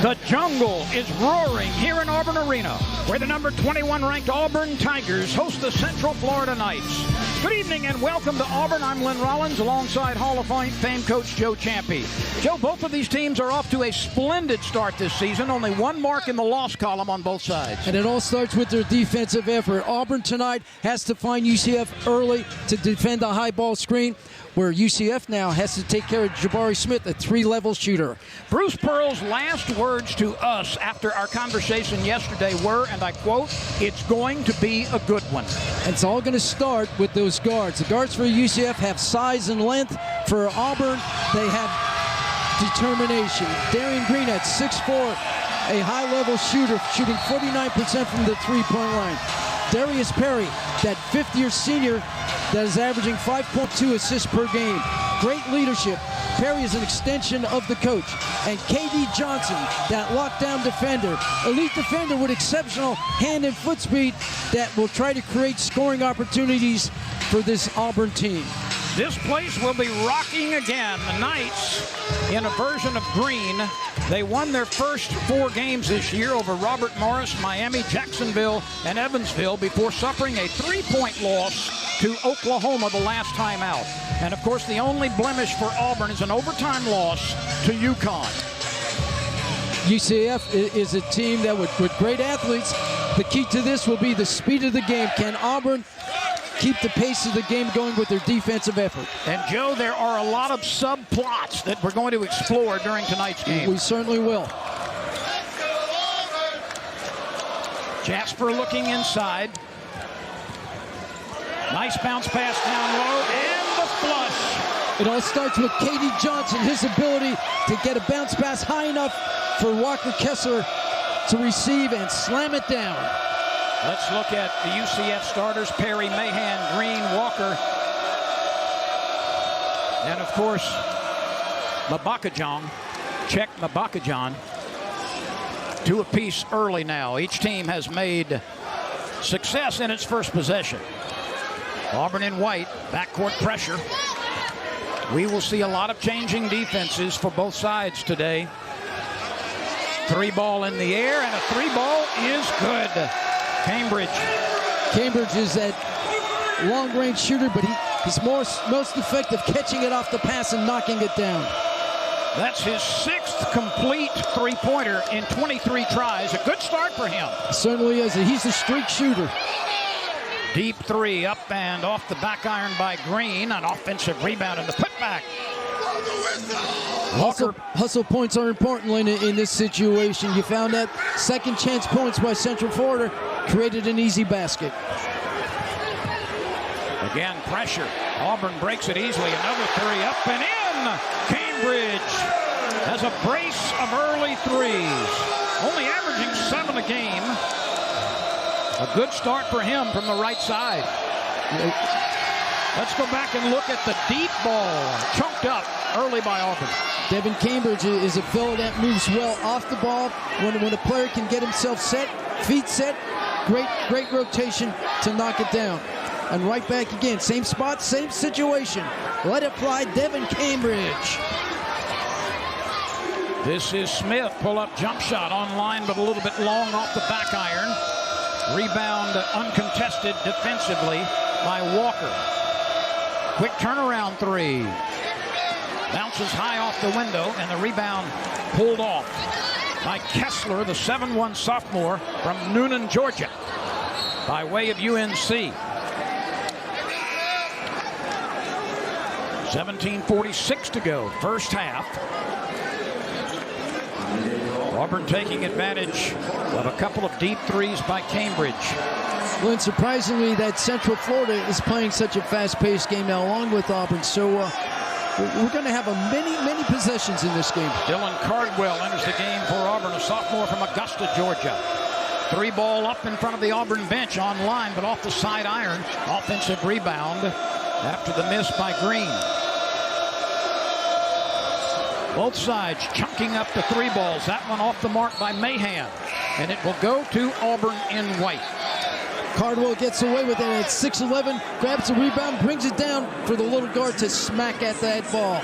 The jungle is roaring here in Auburn Arena, where the number 21 ranked Auburn Tigers host the Central Florida Knights. Good evening and welcome to Auburn. I'm Lynn Rollins alongside Hall of Fame coach Joe Ciampi. Joe, both of these teams are off to a splendid start this season. Only one mark in the loss column on both sides. And it all starts with their defensive effort. Auburn tonight has to find UCF early to defend a high ball screen, where UCF now has to take care of Jabari Smith, a three-level shooter. Bruce Pearl's last words to us after our conversation yesterday were, and I quote, "It's going to be a good one." And it's all going to start with those guards. The guards for UCF have size and length. For Auburn, they have determination. Darian Green at 6'4", a high-level shooter, shooting 49% from the three-point line. Darius Perry, that fifth-year senior that is averaging 5.2 assists per game. Great leadership. Perry is an extension of the coach. And KD Johnson, that lockdown defender, elite defender with exceptional hand and foot speed that will try to create scoring opportunities for this Auburn team. This place will be rocking again. The Knights in a version of green. They won their first 4 games this year over Robert Morris, Miami, Jacksonville, and Evansville before suffering a 3-point loss to Oklahoma the last time out. And of course, the only blemish for Auburn is an overtime loss to UConn. UCF is a team that with great athletes, the key to this will be the speed of the game. Can Auburn keep the pace of the game going with their defensive effort? And Joe, there are a lot of subplots that we're going to explore during tonight's game. We certainly will. Jasper looking inside. Nice bounce pass down low, and the flush. It all starts with KD Johnson, his ability to get a bounce pass high enough for Walker Kessler to receive and slam it down. Let's look at the UCF starters: Perry, Mahan, Green, Walker, and of course, Mabakajan, Czech Mabakajan. 2 apiece early now. Each team has made success in its first possession. Auburn in white, backcourt pressure. We will see a lot of changing defenses for both sides today. 3-ball in the air, and a 3-ball is good. Cambridge is that long-range shooter, but he's most effective catching it off the pass and knocking it down. That's his 6th complete three-pointer in 23 tries. A good start for him. Certainly is. He's a streak shooter. Deep 3 up and off the back iron by Green. An offensive rebound and the putback. Hustle points are important in this situation. You found that second chance points by Central Florida created an easy basket. Again, pressure. Auburn breaks it easily. Another 3 up and in. Cambridge has a brace of early threes. Only averaging 7 a game. A good start for him from the right side. Let's go back and look at the deep ball. Chunked up early by Auburn. Devin Cambridge is a fellow that moves well off the ball. When a player can get himself set, feet set, great rotation to knock it down. And right back again, same spot, same situation. Let it fly, Devin Cambridge. This is Smith, pull-up jump shot online, but a little bit long off the back iron. Rebound uncontested defensively by Walker. Quick turnaround 3. Bounces high off the window, and the rebound pulled off by Kessler, the 7'1" sophomore from Noonan, Georgia, by way of UNC. 17:46 to go, first half. Auburn taking advantage of a couple of deep 3s by Cambridge. Well, and surprisingly, that Central Florida is playing such a fast-paced game now, along with Auburn. So we're going to have many possessions in this game. Dylan Cardwell enters the game for Auburn, a sophomore from Augusta, Georgia. 3-ball up in front of the Auburn bench on line, but off the side iron. Offensive rebound after the miss by Green. Both sides chunking up the 3 balls. That one off the mark by Mahan. And it will go to Auburn in white. Cardwell gets away with it at 6'11", grabs the rebound, brings it down for the little guard to smack at that ball.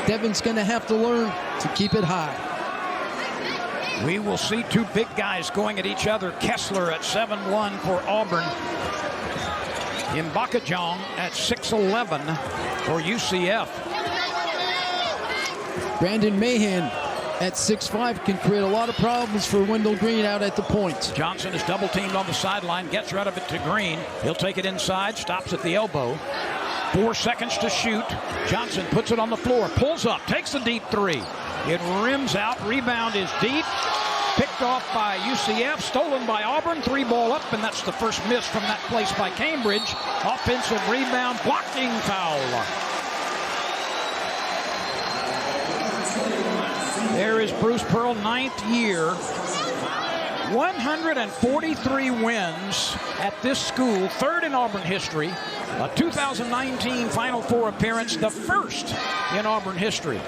Devin's going to have to learn to keep it high. We will see two big guys going at each other. Kessler at 7'1" for Auburn. Mbakajong at 6'11" for UCF. Brandon Mahan at 6'5" can create a lot of problems for Wendell Green out at the point. Johnson is double teamed on the sideline, gets rid of it to Green. He'll take it inside, stops at the elbow. 4 seconds to shoot. Johnson puts it on the floor, pulls up, takes a deep three. It rims out, rebound is deep. Picked off by UCF, stolen by Auburn, 3-ball up, and that's the first miss from that place by Cambridge. Offensive rebound, blocking foul. There is Bruce Pearl, 9th year. 143 wins at this school, 3rd in Auburn history. A 2019 Final Four appearance, the first in Auburn history.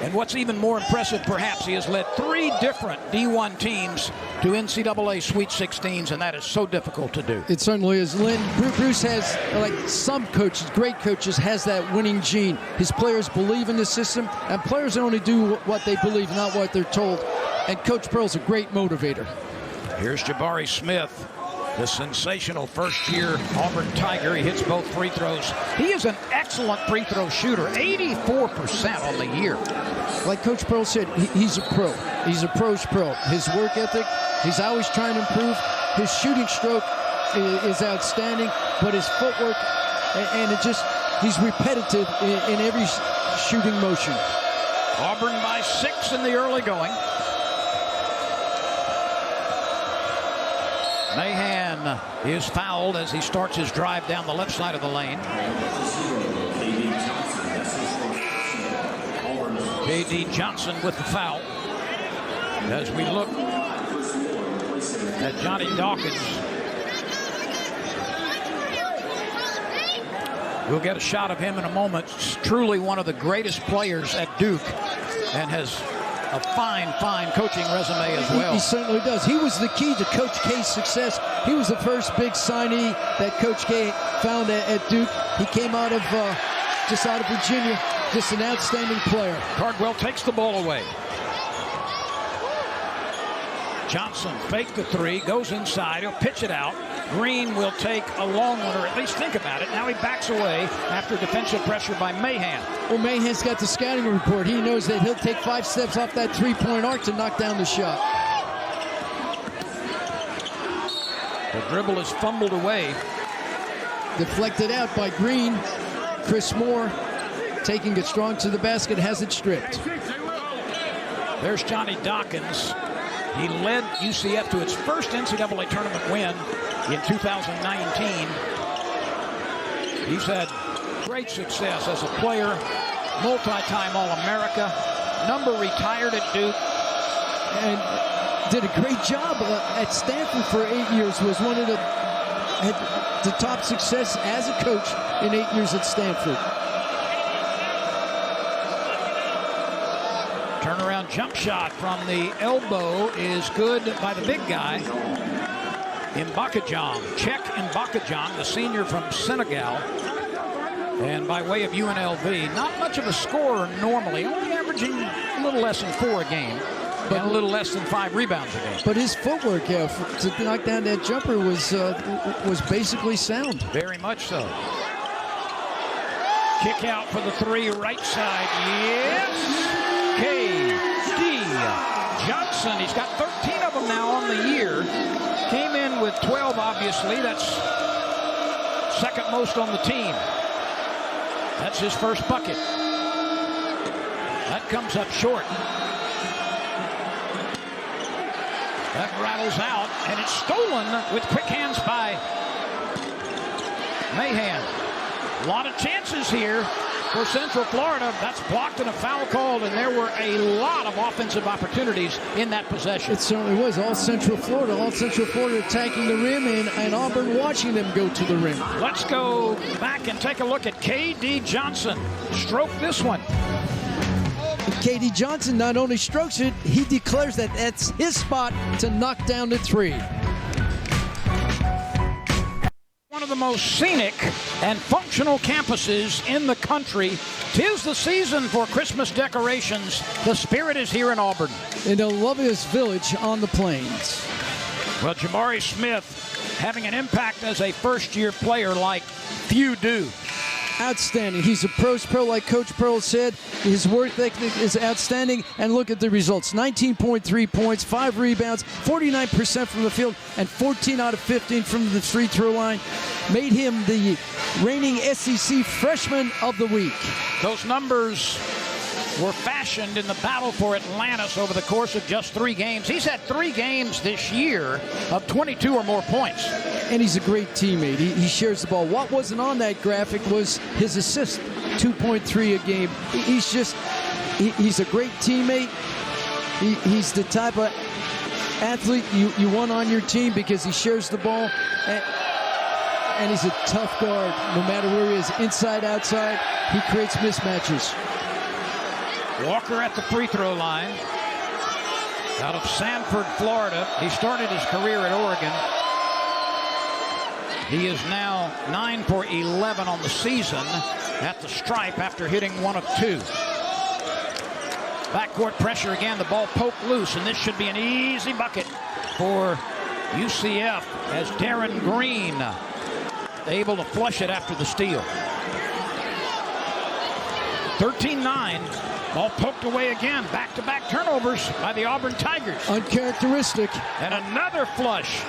And what's even more impressive, perhaps, he has led 3 different D1 teams to NCAA Sweet 16s, and that is so difficult to do. It certainly is. Lynn, Bruce has, like some coaches, great coaches, has that winning gene. His players believe in the system, and players only do what they believe, not what they're told. And Coach Pearl's a great motivator. Here's Jabari Smith, the sensational first-year Auburn Tiger. He hits both free throws. He is an excellent free throw shooter, 84% on the year. Like Coach Pearl said, he's a pro. He's a pro's pro. His work ethic, he's always trying to improve. His shooting stroke is outstanding, but his footwork, and he's repetitive in every shooting motion. Auburn by 6 in the early going. Mahan is fouled as he starts his drive down the left side of the lane. K.D. Johnson with the foul. As we look at Johnny Dawkins, we'll get a shot of him in a moment. It's truly one of the greatest players at Duke and has a fine coaching resume as well. He certainly does. He was the key to Coach K's success. He was the first big signee that Coach K found at Duke. He came out of just out of Virginia, just an outstanding player. Cardwell takes the ball away. Johnson faked the three, goes inside, he'll pitch it out. Green will take a long one, or at least think about it. Now he backs away after defensive pressure by Mahan. Well, Mahan's got the scouting report. He knows that he'll take 5 steps off that three-point arc to knock down the shot. The dribble is fumbled away. Deflected out by Green. Chris Moore taking it strong to the basket, has it stripped. There's Johnny Dawkins. He led UCF to its first NCAA tournament win in 2019. He's had great success as a player, multi-time All-America, number retired at Duke, and did a great job at Stanford for 8 years. Was one of had the top success as a coach in 8 years at Stanford. Turnaround jump shot from the elbow is good by the big guy, Mbakajong. Czech Mbakajong, the senior from Senegal, and by way of UNLV. Not much of a scorer normally, only averaging a little less than 4 a game, but a little less than 5 rebounds a game. But his footwork, to knock down that jumper was basically sound. Very much so. Kick out for the 3, right side. Yes! K.D. Johnson. He's got 13 of them now on the year. Came in with 12, obviously. That's second most on the team. That's his first bucket. That comes up short. That rattles out, and it's stolen with quick hands by Mahan. A lot of chances here for Central Florida. That's blocked and a foul called, and there were a lot of offensive opportunities in that possession. It certainly was. All Central Florida attacking the rim, and Auburn watching them go to the rim. Let's go back and take a look at K.D. Johnson. Stroke this one. K.D. Johnson not only strokes it, he declares that that's his spot to knock down the 3. one of the most scenic and functional campuses in the country. 'Tis the season for Christmas decorations. The spirit is here in Auburn. In the loveliest village on the plains. Well, Jabari Smith having an impact as a first-year player like few do. Outstanding. He's a pro's pro, like Coach Pearl said. His work ethic is outstanding, and look at the results. 19.3 points, 5 rebounds, 49% from the field, and 14 out of 15 from the free throw line. Made him the reigning SEC Freshman of the Week. Those numbers were fashioned in the battle for Atlantis over the course of just 3 games. He's had 3 games this year of 22 or more points. And he's a great teammate. He shares the ball. What wasn't on that graphic was his assist, 2.3 a game. He's a great teammate. He's the type of athlete you want on your team because he shares the ball. And he's a tough guard. No matter where he is, inside, outside, he creates mismatches. Walker at the free throw line. Out of Sanford, Florida. He started his career at Oregon. He is now 9 for 11 on the season at the stripe after hitting 1 of 2. Backcourt pressure again. The ball poked loose, and this should be an easy bucket for UCF as Darren Green able to flush it after the steal. 13-9. Ball poked away again. Back-to-back turnovers by the Auburn Tigers. Uncharacteristic. And another flush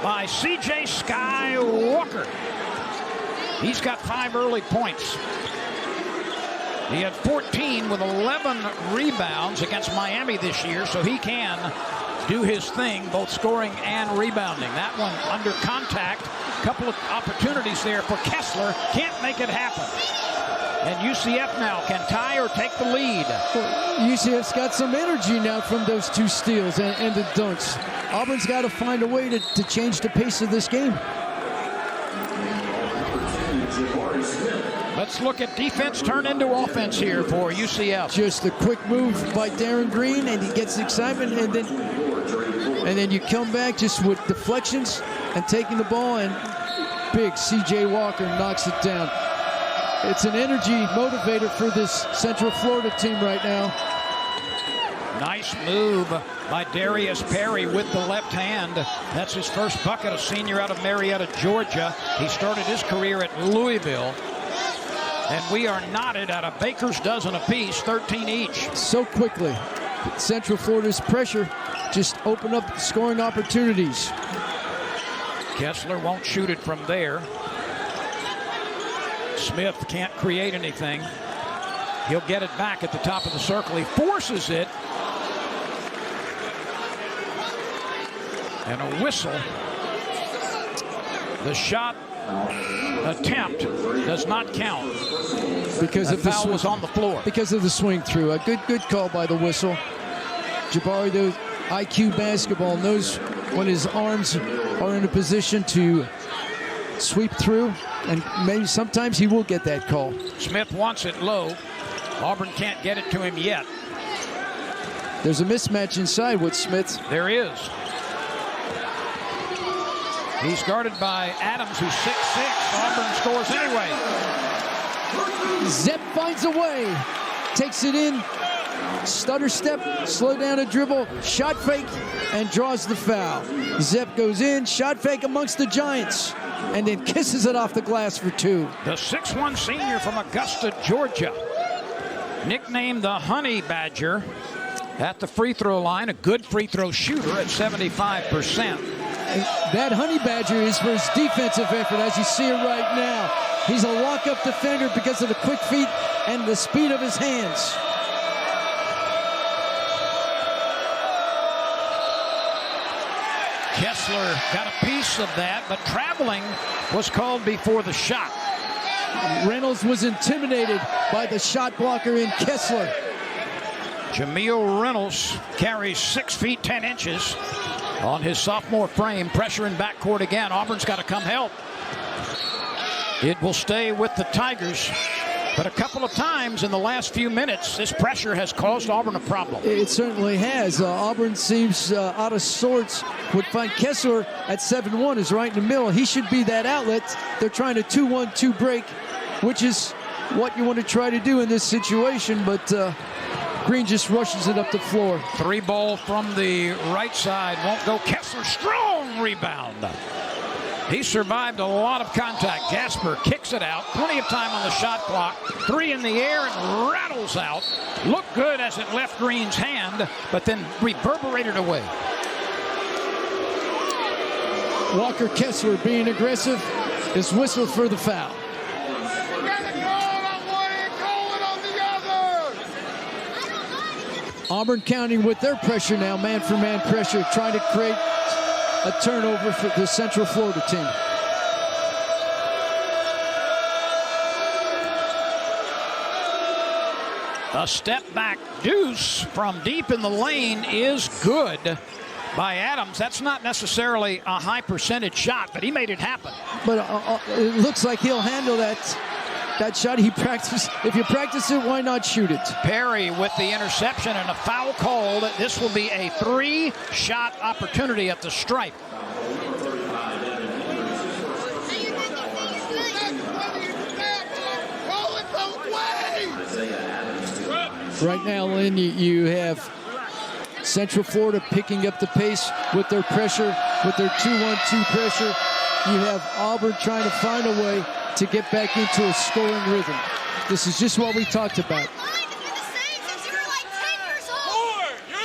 by C.J. Skywalker. He's got 5 early points. He had 14 with 11 rebounds against Miami this year, so he can do his thing, both scoring and rebounding. That one under contact. Couple of opportunities there for Kessler. Can't make it happen. And UCF now can tie or take the lead. UCF's got some energy now from those 2 steals and the dunks. Auburn's got to find a way to change the pace of this game. Let's look at defense turn into offense here for UCF. Just a quick move by Darren Green, and he gets excitement, and then you come back just with deflections and taking the ball, and big C.J. Walker knocks it down. It's an energy motivator for this Central Florida team right now. Nice move by Darius Perry with the left hand. That's his first bucket, a senior out of Marietta, Georgia. He started his career at Louisville. And we are knotted at a baker's dozen apiece, 13 each. So quickly, Central Florida's pressure just opened up scoring opportunities. Kessler won't shoot it from there. Smith can't create anything. He'll get it back at the top of the circle. He forces it. And a whistle. The shot attempt does not count. Because of the foul was on the floor. Because of the swing through. A good call by the whistle. Jabari, the IQ basketball, knows when his arms are in a position to sweep through, and maybe sometimes he will get that call. Smith wants it low. Auburn can't get it to him yet. There's a mismatch inside with Smith. There is. He's guarded by Adams, who's 6'6". Auburn scores anyway. Zepp finds a way. Takes it in. Stutter step, slow down a dribble, shot fake, and draws the foul. Zepp goes in, shot fake amongst the Giants, and then kisses it off the glass for 2. The 6'1" senior from Augusta, Georgia, nicknamed the Honey Badger, at the free throw line, a good free throw shooter at 75%. And that Honey Badger is for his defensive effort, as you see it right now. He's a lock-up defender because of the quick feet and the speed of his hands. Kessler got a piece of that, but traveling was called before the shot. Reynolds was intimidated by the shot blocker in Kessler. Jameel Reynolds carries 6 feet 10 inches on his sophomore frame. Pressure in backcourt again. Auburn's got to come help. It will stay with the Tigers. But a couple of times in the last few minutes, this pressure has caused Auburn a problem. It certainly has. Auburn seems out of sorts. Would find Kessler at 7-1 is right in the middle. He should be that outlet. They're trying to 2-1-2 break, which is what you want to try to do in this situation, but Green just rushes it up the floor. 3 ball from the right side. Won't go. Kessler, strong rebound. He survived a lot of contact. Jasper kicks it out. Plenty of time on the shot clock. 3 in the air and rattles out. Looked good as it left Green's hand, but then reverberated away. Walker Kessler being aggressive is whistled for the foul. Auburn County with their pressure now, man-for-man pressure, trying to create a turnover for the Central Florida team. A step-back deuce from deep in the lane is good by Adams. That's not necessarily a high-percentage shot, but he made it happen. But it looks like he'll handle that shot. He practiced. If you practice it, why not shoot it? Perry with the interception and a foul called. This will be a 3-shot opportunity at the stripe. Right now, Lynn, you have Central Florida picking up the pace with their pressure, with their 2-1-2 pressure. You have Auburn trying to find a way to get back into a scoring rhythm. This is just what we talked about.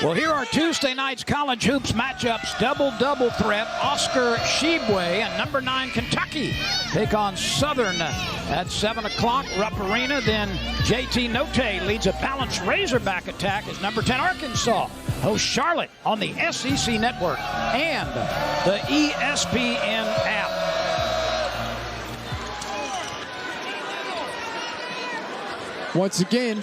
Well, here are Tuesday night's college hoops matchups. Double threat. Oscar Shibwe and number 9 Kentucky take on Southern at 7 o'clock. Rupp Arena. Then JT Notte leads a balanced Razorback attack as number 10 Arkansas hosts Charlotte on the SEC Network and the ESPN app. Once again,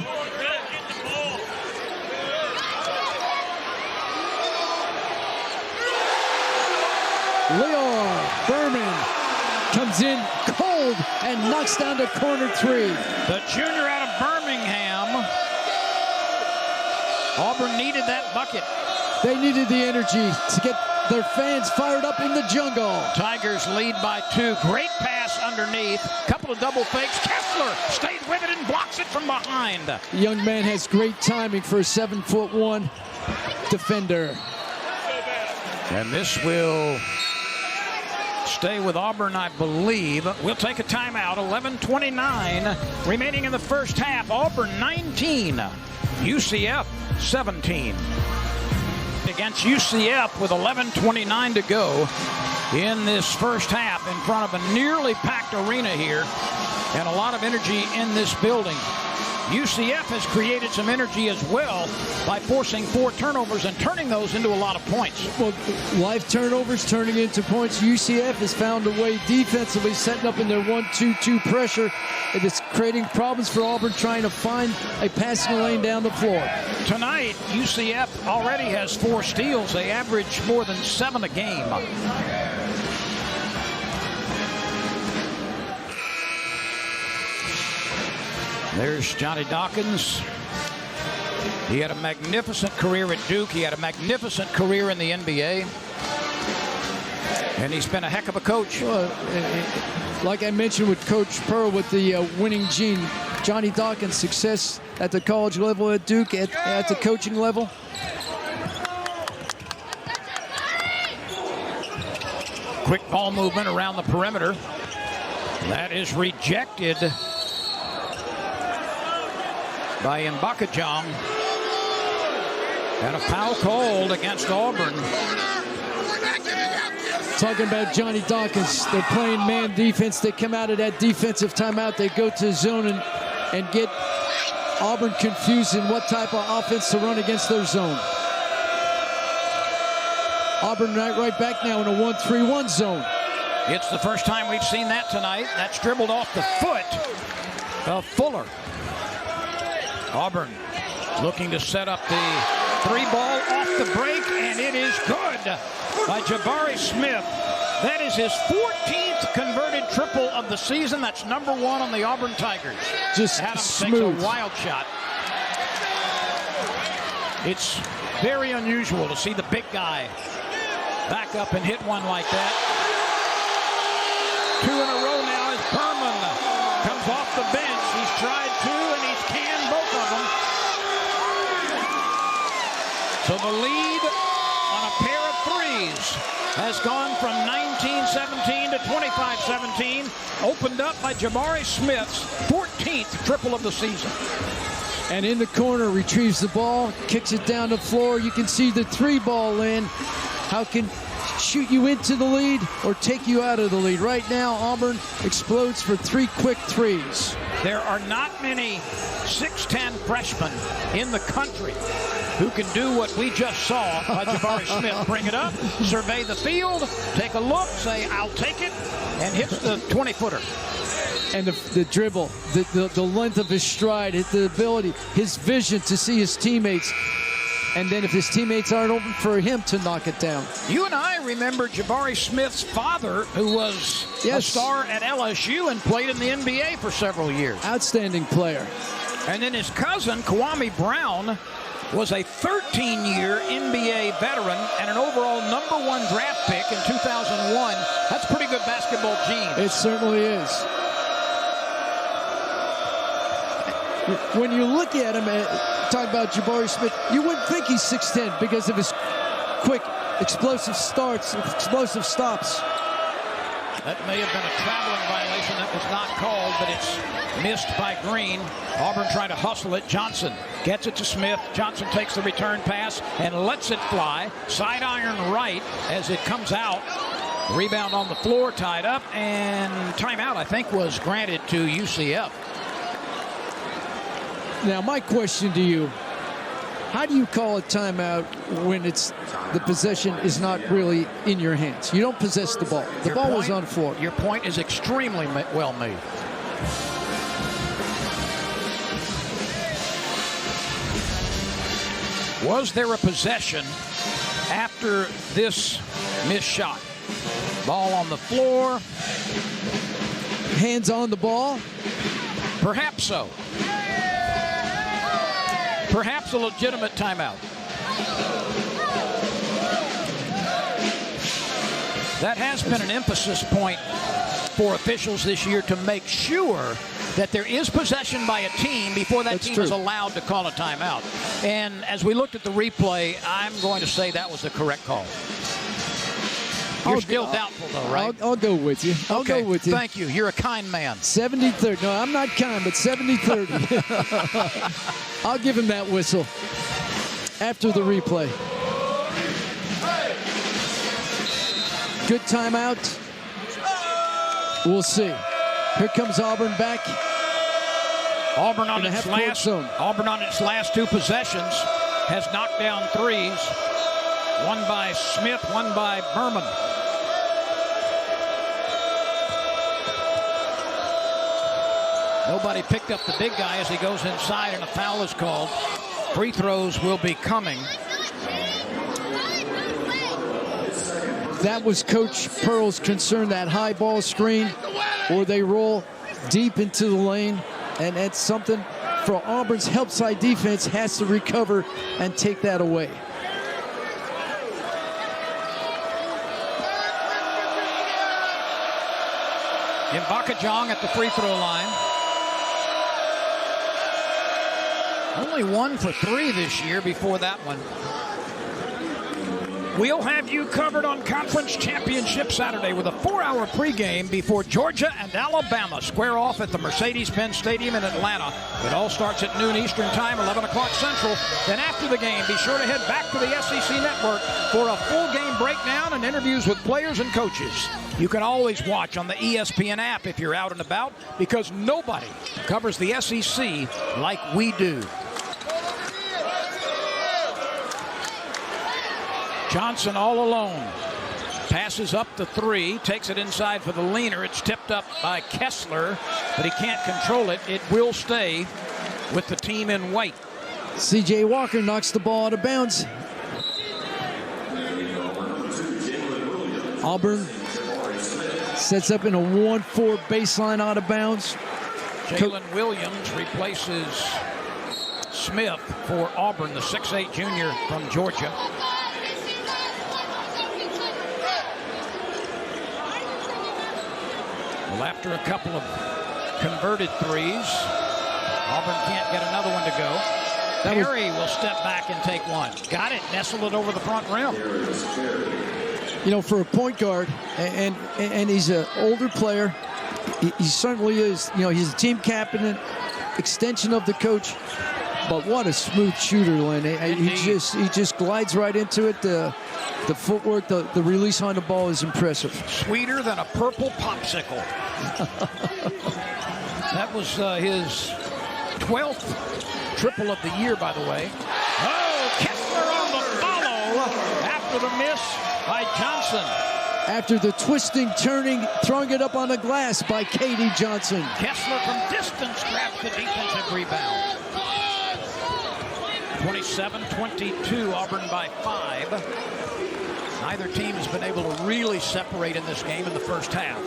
Leon Berman comes in cold and knocks down the corner 3. The junior out of Birmingham. Auburn needed that bucket. They needed the energy to get their fans fired up in the jungle. Tigers lead by 2. Great pass underneath. Couple of double fakes. Kessler stayed with it and blocks it from behind. The young man has great timing for a 7'1" defender. And this will stay with Auburn, I believe. We'll take a timeout. 11:29 remaining in the first half. Auburn 19, UCF 17. Against UCF with 11:29 to go in this first half in front of a nearly packed arena here and a lot of energy in this building. UCF has created some energy as well by forcing 4 turnovers and turning those into a lot of points. Well, live turnovers turning into points. UCF has found a way defensively, setting up in their 1-2-2 pressure. It is creating problems for Auburn trying to find a passing lane down the floor. Tonight, UCF already has 4 steals. They average more than 7 a game. There's Johnny Dawkins. He had a magnificent career at Duke. He had a magnificent career in the NBA. And he's been a heck of a coach. Well, like I mentioned with Coach Pearl with the winning gene, Johnny Dawkins' success at the college level at Duke, at the coaching level. Quick ball movement around the perimeter. That is rejected by Mbakajong. And a foul called against Auburn. Talking about Johnny Dawkins, they're playing man defense. They come out of that defensive timeout. They go to zone and get Auburn confused in what type of offense to run against their zone. Auburn right back now in a 1-3-1 zone. It's the first time we've seen that tonight. That's dribbled off the foot of Fuller. Auburn looking to set up the 3 ball off the break, and it is good by Jabari Smith. That is his 14th converted triple of the season. That's number 1 on the Auburn Tigers. Just Adams smooth. takes a wild shot. It's very unusual to see the big guy back up and hit one like that. 2 in a row now as Berman comes off the bench. He's tried 2 and he's canned both of them. So the lead on a pair of threes has gone from 19-17 to 25-17. Opened up by Jabari Smith's 14th triple of the season. And in the corner, retrieves the ball, kicks it down the floor. You can see the 3-ball in. How can shoot you into the lead or take you out of the lead. Right now, Auburn explodes for 3 quick threes. There are not many 6'10 freshmen in the country who can do what we just saw by Jabari Smith. Bring it up, survey the field, take a look, say, I'll take it, and hits the 20-footer. And the dribble, the length of his stride, the ability, his vision to see his teammates. And then if his teammates aren't open for him to knock it down. You and I remember Jabari Smith's father, who was a star at LSU and played in the NBA for several years. Outstanding player. And then his cousin, Kwame Brown, was a 13-year NBA veteran and an overall #1 draft pick in 2001. That's pretty good basketball genes. It certainly is. When you look at him, talk about Jabari Smith, you wouldn't think he's 6'10 because of his quick, explosive starts, explosive stops. That may have been a traveling violation. That was not called, but it's missed by Green. Auburn trying to hustle it. Johnson gets it to Smith. Johnson takes the return pass and lets it fly. Side iron right as it comes out. Rebound on the floor, tied up, and timeout, I think, was granted to UCF. Now, my question to you, how do you call a timeout when it's the possession is not really in your hands? You don't possess the ball. The ball was on the floor. Your point is extremely well made. Was there a possession after this missed shot? Ball on the floor. Hands on the ball? Perhaps so. Perhaps a legitimate timeout. That has been an emphasis point for officials this year to make sure that there is possession by a team before that team is allowed to call a timeout. And as we looked at the replay, I'm going to say that was the correct call. You're still doubtful, though, right? I'll go with you. I'll go with you. Thank you. You're a kind man. 70-30. No, I'm not kind, but 70-30. I'll give him that whistle after the replay. Good timeout. We'll see. Here comes Auburn back. Auburn on its last 2 possessions has knocked down threes. One by Smith, one by Berman. Nobody picked up the big guy as he goes inside and a foul is called. Free throws will be coming. That was Coach Pearl's concern, that high ball screen, or they roll deep into the lane. And that's something for Auburn's help side defense has to recover and take that away. Mbakajong at the free throw line. Only 1 for 3 this year before that one. We'll have you covered on Conference Championship Saturday with a 4-hour pregame before Georgia and Alabama square off at the Mercedes-Benz Stadium in Atlanta. It all starts at noon Eastern Time, 11 o'clock Central. Then after the game, be sure to head back to the SEC Network for a full game breakdown and interviews with players and coaches. You can always watch on the ESPN app if you're out and about, because nobody covers the SEC like we do. Johnson all alone. Passes up the 3, takes it inside for the leaner. It's tipped up by Kessler, but he can't control it. It will stay with the team in white. C.J. Walker knocks the ball out of bounds. Auburn sets up in a 1-4 baseline out of bounds. Jalen Williams replaces Smith for Auburn, the 6'8 junior from Georgia. Well, after a couple of converted threes, Auburn can't get another one to go. Perry will step back and take one. Got it, nestled it over the front rim. You know, for a point guard, and he's an older player, he certainly is. You know, he's a team captain, extension of the coach. But what a smooth shooter, Lynn. He just glides right into it. The footwork, the release on the ball is impressive. Sweeter than a purple popsicle. That was his 12th triple of the year, by the way. Oh, Kessler on the follow after the miss by Johnson. After the twisting, turning, throwing it up on the glass by K.D. Johnson. Kessler from distance grabs the defensive rebound. 27-22, Auburn by 5. Neither team has been able to really separate in this game in the first half.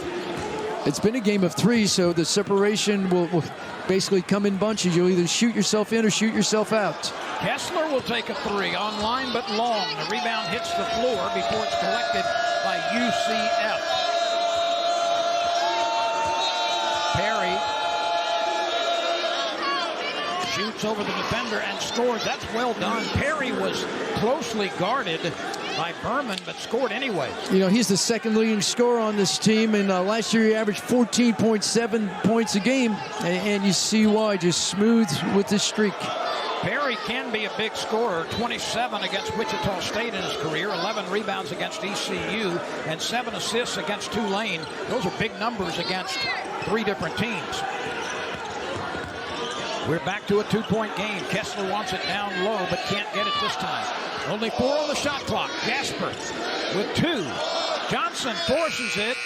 It's been a game of 3, so the separation will basically come in bunches. You'll either shoot yourself in or shoot yourself out. Kessler will take a 3 on line but long. The rebound hits the floor before it's collected by UCF. Perry shoots over the defender and scores. That's well done. Perry was closely guarded by Berman, but scored anyway. You know, he's the second leading scorer on this team, and last year he averaged 14.7 points a game, and you see why, just smooth with this streak. Perry can be a big scorer. 27 against Wichita State in his career, 11 rebounds against ECU, and 7 assists against Tulane. Those are big numbers against 3 different teams. We're back to a 2-point game. Kessler wants it down low, but can't get it this time. Only 4 on the shot clock. Gasper with 2. Johnson forces it,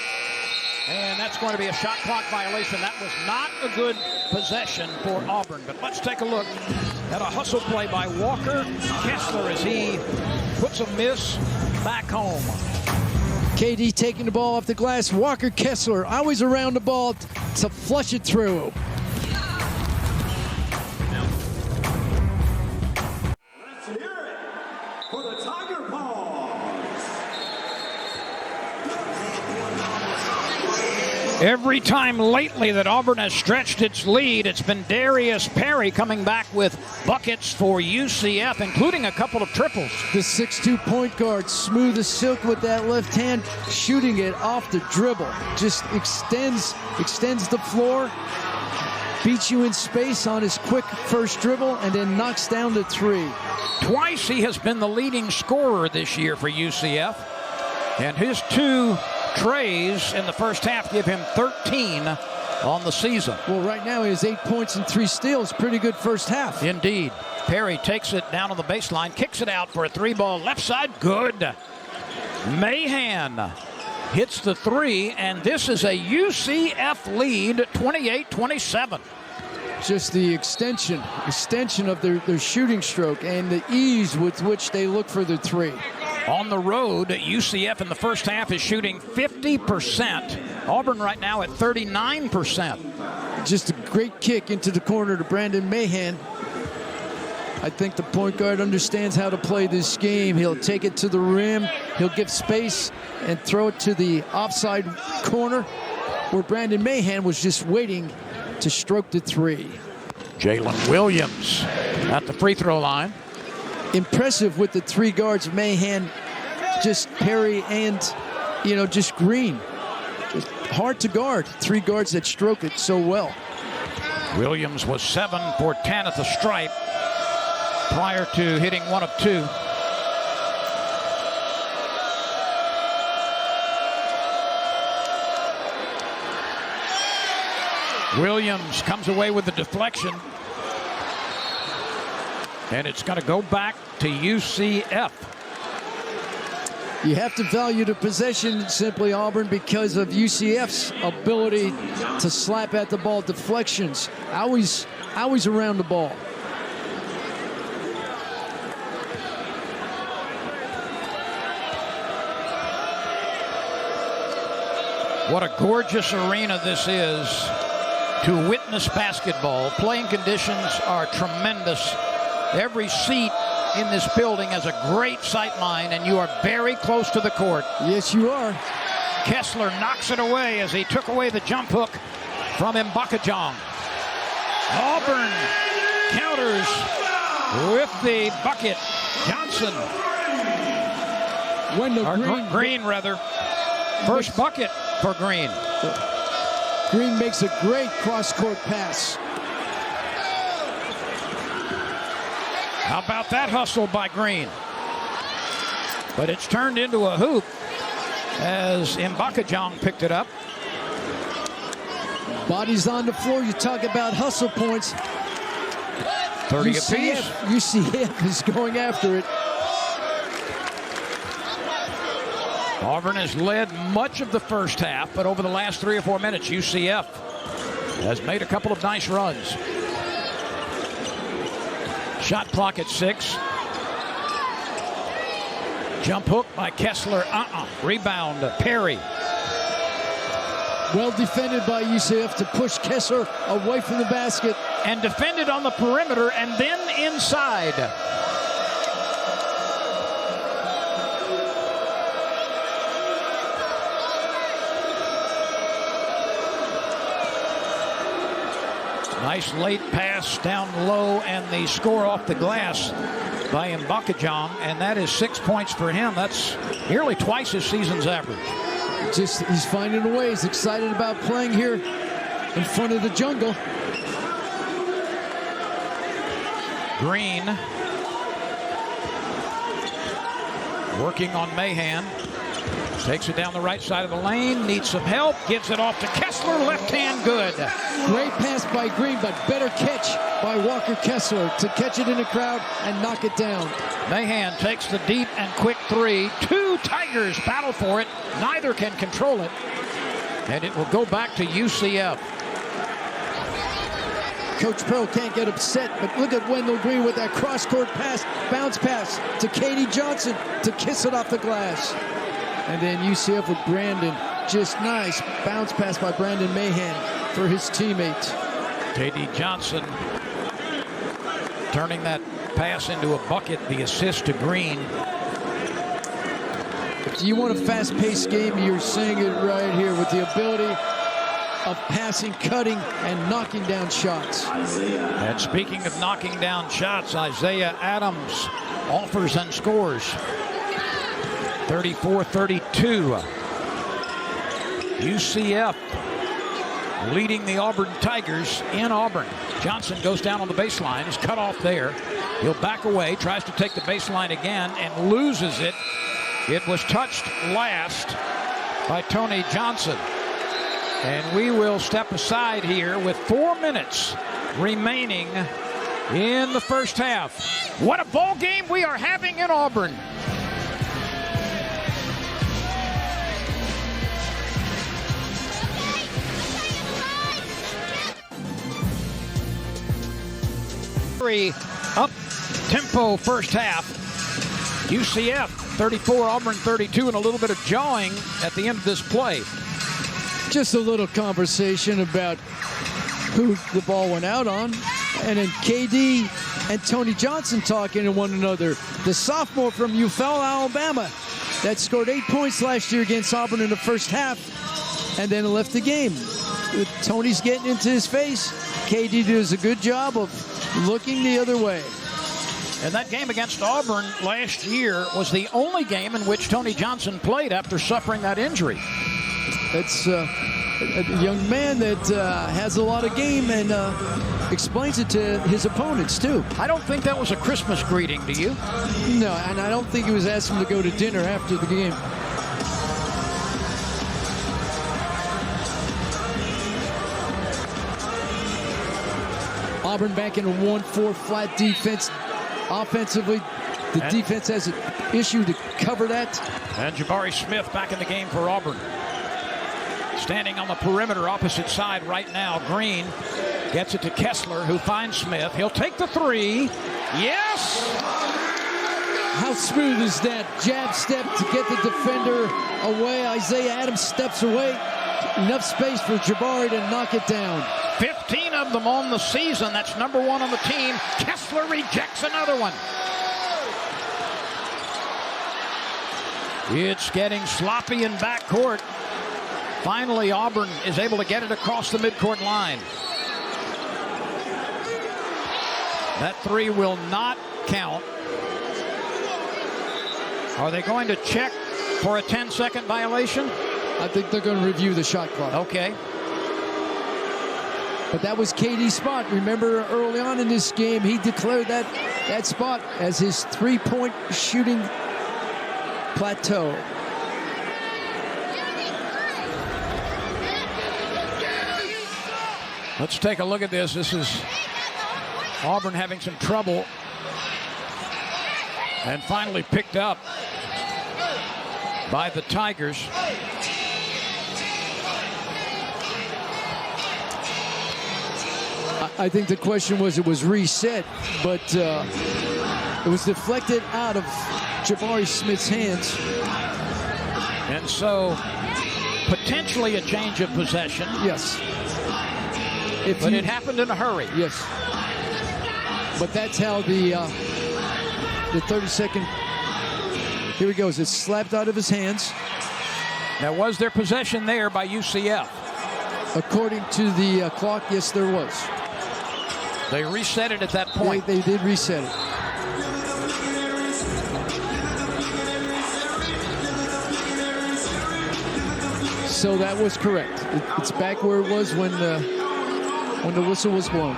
and that's going to be a shot clock violation. That was not a good possession for Auburn. But let's take a look at a hustle play by Walker Kessler as he puts a miss back home. KD taking the ball off the glass. Walker Kessler always around the ball to flush it through. Every time lately that Auburn has stretched its lead, it's been Darius Perry coming back with buckets for UCF, including a couple of triples. The 6'2 point guard, smooth as silk with that left hand, shooting it off the dribble. Just extends the floor, beats you in space on his quick first dribble, and then knocks down the 3. Twice he has been the leading scorer this year for UCF, and his 2 trays in the first half give him 13 on the season. Well, right now he has 8 points and 3 steals. Pretty good first half. Indeed. Perry takes it down on the baseline, kicks it out for a 3-ball left side. Good. Mahan hits the 3, and this is a UCF lead, 28-27. Just the extension of their shooting stroke and the ease with which they look for the 3. On the road, UCF in the first half is shooting 50%. Auburn right now at 39%. Just a great kick into the corner to Brandon Mahan. I think the point guard understands how to play this game. He'll take it to the rim. He'll give space and throw it to the offside corner where Brandon Mahan was just waiting to stroke the 3. Jalen Williams at the free throw line. Impressive with the 3 guards, Mahan, just Perry, and, just Green. Just hard to guard. 3 guards that stroke it so well. Williams was 7 for 10 at the stripe prior to hitting 1 of 2. Williams comes away with the deflection. And it's going to go back to UCF. You have to value the possession simply, Auburn, because of UCF's ability to slap at the ball. Deflections, always around the ball. What a gorgeous arena this is to witness basketball. Playing conditions are tremendous. Every seat in this building has a great sight line, and you are very close to the court. Yes, you are. Kessler knocks it away as he took away the jump hook from Mbakajong. Auburn counters with the bucket. Johnson. Green, rather. First bucket for Green. Green makes a great cross-court pass. How about that hustle by Green? But it's turned into a hoop as Mbakajong picked it up. Bodies on the floor. You talk about hustle points. 30 apiece. UCF is going after it. Auburn has led much of the first half, but over the last 3 or 4 minutes, UCF has made a couple of nice runs. Shot clock at 6. Jump hook by Kessler. Rebound, Perry. Well defended by UCF to push Kessler away from the basket. And defended on the perimeter and then inside. Nice late pass down low, and the score off the glass by Mbakajong, and that is 6 points for him. That's nearly twice his season's average. Just, he's finding a way. He's excited about playing here in front of the jungle. Green working on Mahan. Takes it down the right side of the lane. Needs some help. Gives it off to Kessler. Left hand good. Great pass by Green, but better catch by Walker Kessler to catch it in the crowd and knock it down. Mahan takes the deep and quick 3. 2 Tigers battle for it. Neither can control it. And it will go back to UCF. Coach Pearl can't get upset, but look at Wendell Green with that cross-court pass, bounce pass to Katie Johnson to kiss it off the glass. And then UCF with Brandon. Just nice bounce pass by Brandon Mahan for his teammate. Katie Johnson turning that pass into a bucket, the assist to Green. If you want a fast-paced game, you're seeing it right here with the ability of passing, cutting, and knocking down shots. And speaking of knocking down shots, Isaiah Adams offers and scores. 34-32. UCF leading the Auburn Tigers in Auburn. Johnson goes down on the baseline. He's cut off there. He'll back away, tries to take the baseline again, and loses it. It was touched last by Tony Johnson. And we will step aside here with 4 minutes remaining in the first half. What a ball game we are having in Auburn. Up tempo first half. UCF 34, Auburn 32, and a little bit of jawing at the end of this play. Just a little conversation about who the ball went out on, and then KD and Tony Johnson talking to one another. The sophomore from Eufaula, Alabama, that scored 8 points last year against Auburn in the first half, and then left the game. Tony's getting into his face. KD does a good job of looking the other way. And that game against Auburn last year was the only game in which Tony Johnson played after suffering that injury. It's a young man that has a lot of game and explains it to his opponents, too. I don't think that was a Christmas greeting, do you? No, and I don't think he was asking to go to dinner after the game. Auburn back in a 1-4 flat defense. Offensively, the defense has an issue to cover that. And Jabari Smith back in the game for Auburn. Standing on the perimeter opposite side right now. Green gets it to Kessler, who finds Smith. He'll take the 3. Yes! How smooth is that jab step to get the defender away? Isaiah Adams steps away. enough space for Jabari to knock it down. 15 of them on the season. That's number 1 on the team. Kessler rejects another one. It's getting sloppy in backcourt. Finally, Auburn is able to get it across the midcourt line. That 3 will not count. Are they going to check for a 10-second violation? I think they're going to review the shot clock. Okay. But that was KD's spot. Remember, early on in this game, he declared that spot as his three-point shooting plateau. Let's take a look at this. This is Auburn having some trouble, and finally picked up by the Tigers. I think the question was, it was reset, but it was deflected out of Jabari Smith's hands. And so, potentially a change of possession. Yes. But it happened in a hurry. Yes. But that's how the 30-second, here he goes. It's slapped out of his hands. Now, was there possession there by UCF? According to the clock, yes, there was. They reset it at that point. They did reset it. So that was correct. It's back where it was when the whistle was blown.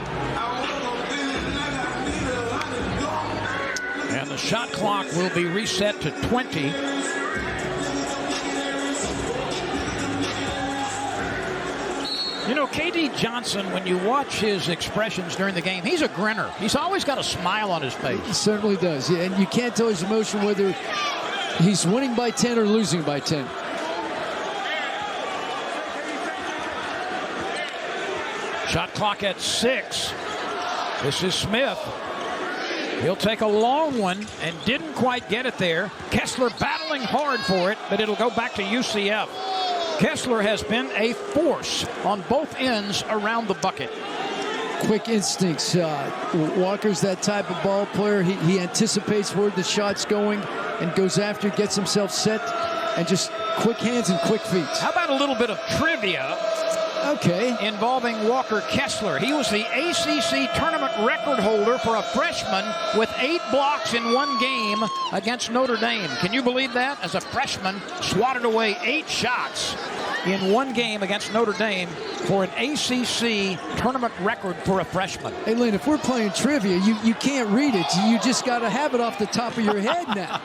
And the shot clock will be reset to 20. You know, KD Johnson, when you watch his expressions during the game, he's a grinner. He's always got a smile on his face. He certainly does. Yeah, and you can't tell his emotion whether he's winning by 10 or losing by 10. Shot clock at 6. This is Smith. He'll take a long one and didn't quite get it there. Kessler battling hard for it, but it'll go back to UCF. Kessler has been a force on both ends around the bucket. Quick instincts. Walker's that type of ball player. He anticipates where the shot's going and goes after, gets himself set, and just quick hands and quick feet. How about a little bit of trivia? Okay. Involving Walker Kessler. He was the ACC tournament record holder for a freshman with 8 blocks in one game against Notre Dame. Can you believe that? As a freshman, swatted away 8 shots in one game against Notre Dame for an ACC tournament record for a freshman. Hey, Lynn, if we're playing trivia, you can't read it. You just got to have it off the top of your head now.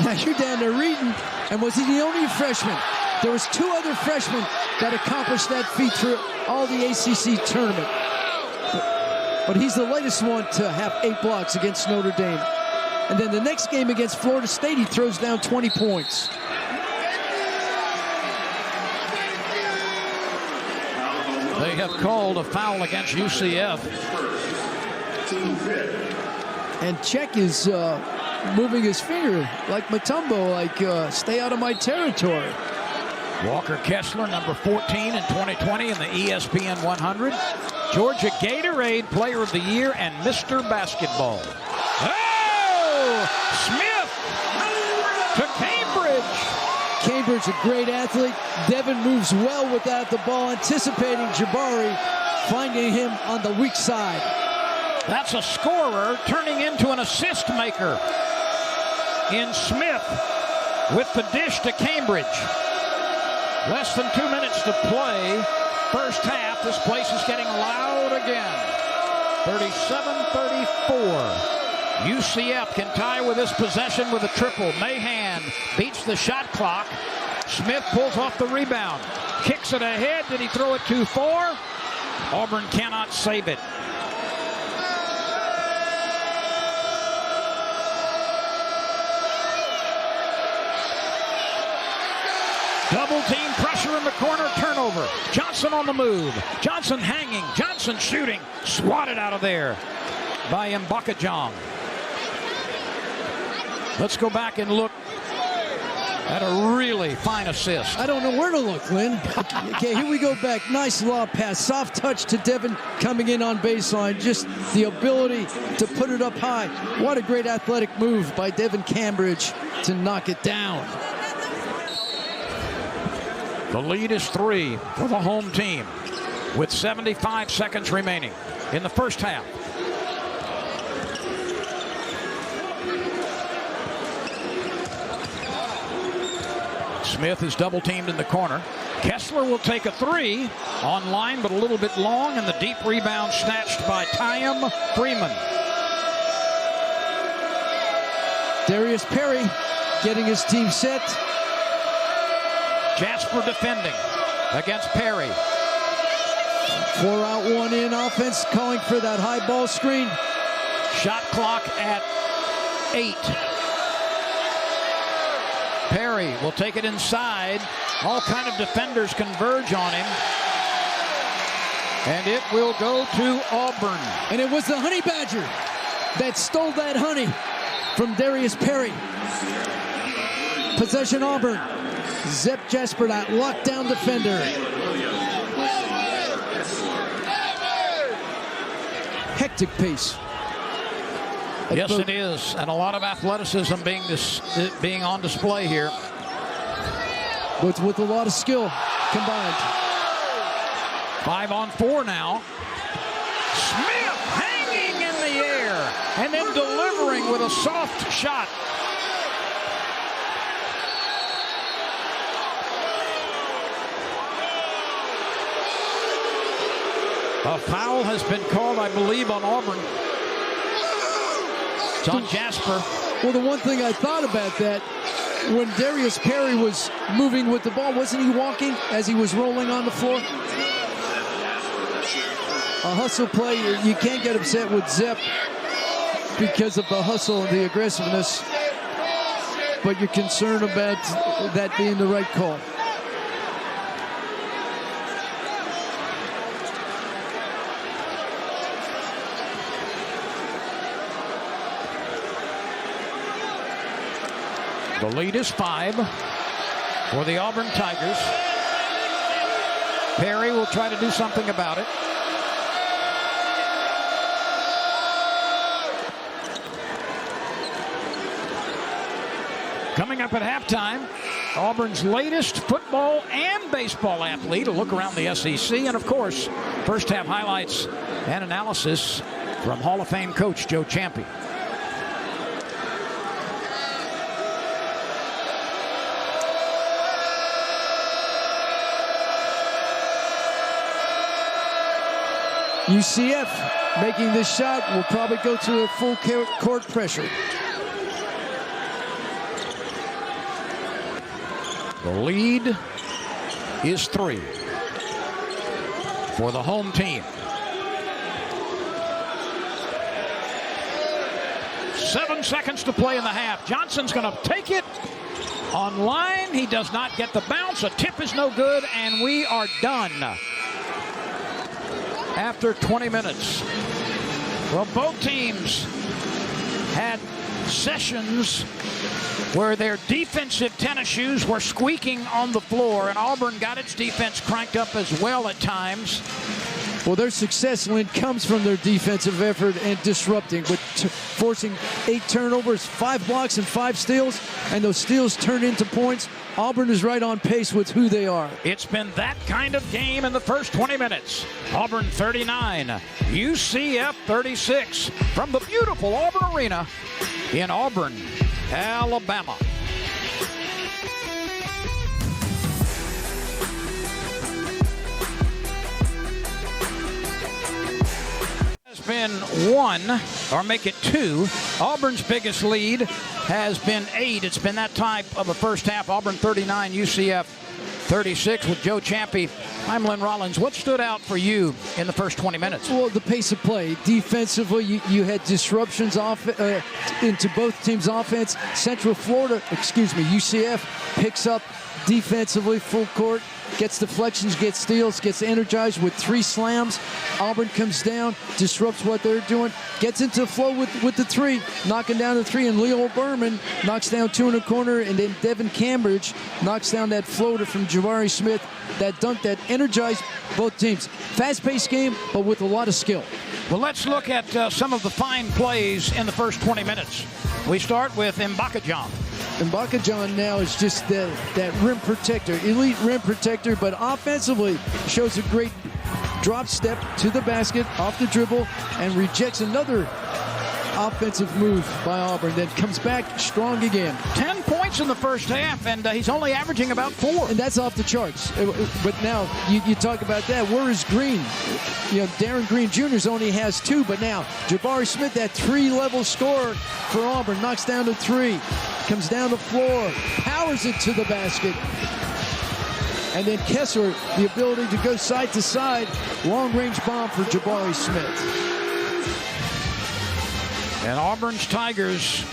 Now you're down there reading. And was he the only freshman? There was 2 other freshmen that accomplished that feat through all the ACC tournament. But he's the latest one to have 8 blocks against Notre Dame. And then the next game against Florida State, he throws down 20 points. They have called a foul against UCF. And Czech is moving his finger like Mutombo, like stay out of my territory. Walker Kessler, number 14 in 2020 in the ESPN 100. Georgia Gatorade Player of the Year and Mr. Basketball. Oh! Smith to Cambridge. Cambridge, a great athlete. Devin moves well without the ball, anticipating Jabari, finding him on the weak side. That's a scorer turning into an assist maker in Smith with the dish to Cambridge. Less than 2 minutes to play. First half. This place is getting loud again. 37-34. UCF can tie with this possession with a triple. Mahan beats the shot clock. Smith pulls off the rebound. Kicks it ahead. Did he throw it too far? Auburn cannot save it. Double team pressure in the corner, turnover. Johnson on the move. Johnson hanging. Johnson shooting. Swatted out of there by Mbakajong. Let's go back and look Had a really fine assist. I don't know where to look, Lynn. Okay, here we go back. Nice lob pass. Soft touch to Devin coming in on baseline. Just the ability to put it up high. What a great athletic move by Devin Cambridge to knock it down. The lead is 3 for the home team with 75 seconds remaining in the first half. Smith is double teamed in the corner. Kessler will take a 3 on line, but a little bit long, and the deep rebound snatched by Tyam Freeman. Darius Perry getting his team set. Jasper defending against Perry. 4 out, 1 in offense, calling for that high ball screen. Shot clock at 8. Perry will take it inside. All kind of defenders converge on him. And it will go to Auburn. And it was the Honey Badger that stole that honey from Darius Perry. Possession Auburn. Zep Jasper, that lockdown defender. Hectic pace. Yes, it is, and a lot of athleticism being on display here. But with a lot of skill combined. 5 on 4 now. Smith hanging in the air and then delivering with a soft shot. A foul has been called, I believe, on Auburn. It's on Jasper. Well, the one thing I thought about that, when Darius Perry was moving with the ball, wasn't he walking as he was rolling on the floor? A hustle play, you can't get upset with Zep because of the hustle and the aggressiveness, but you're concerned about that being the right call. The lead is 5 for the Auburn Tigers. Perry will try to do something about it. Coming up at halftime, Auburn's latest football and baseball athlete. A look around the SEC, and of course, first half highlights and analysis from Hall of Fame coach Joe Champion. UCF making this shot will probably go to a full court pressure. The lead is 3 for the home team. 7 seconds to play in the half. Johnson's going to take it on line. He does not get the bounce. A tip is no good, and we are done after 20 minutes. Well, both teams had sessions where their defensive tennis shoes were squeaking on the floor, and Auburn got its defense cranked up as well at times. Well, their success, Lynn, comes from their defensive effort and disrupting, with forcing 8 turnovers, 5 blocks, and 5 steals, and those steals turn into points. Auburn is right on pace with who they are. It's been that kind of game in the first 20 minutes. Auburn 39, UCF 36 from the beautiful Auburn Arena in Auburn, Alabama. Been 1, or make it 2. Auburn's biggest lead has been 8. It's been that type of a first half. Auburn 39, UCF 36 with Joe Champy. I'm Lynn Rollins. What stood out for you in the first 20 minutes? Well, the pace of play. Defensively, you had disruptions into both teams' offense. UCF picks up defensively full court, gets deflections, gets steals, gets energized with 3 slams. Auburn comes down, disrupts what they're doing, gets into the flow with the 3, knocking down the 3, and Leo Berman knocks down 2 in the corner, and then Devin Cambridge knocks down that floater from Jabari Smith, that dunk that energized both teams. Fast-paced game, but with a lot of skill. Well, let's look at some of the fine plays in the first 20 minutes. We start with Mbakajan. Mbakajan now is just that rim protector, elite rim protector, but offensively shows a great drop step to the basket, off the dribble, and rejects another offensive move by Auburn, then comes back strong again. 10 points in the first half, and he's only averaging about 4. And that's off the charts. But now, you talk about that. Where is Green? Darren Green Jr. only has 2, but now Jabari Smith, that 3-level scorer for Auburn, knocks down to 3, comes down the floor, powers it to the basket. And then Kessler, the ability to go side to side, long-range bomb for Jabari Smith. And Auburn's Tigers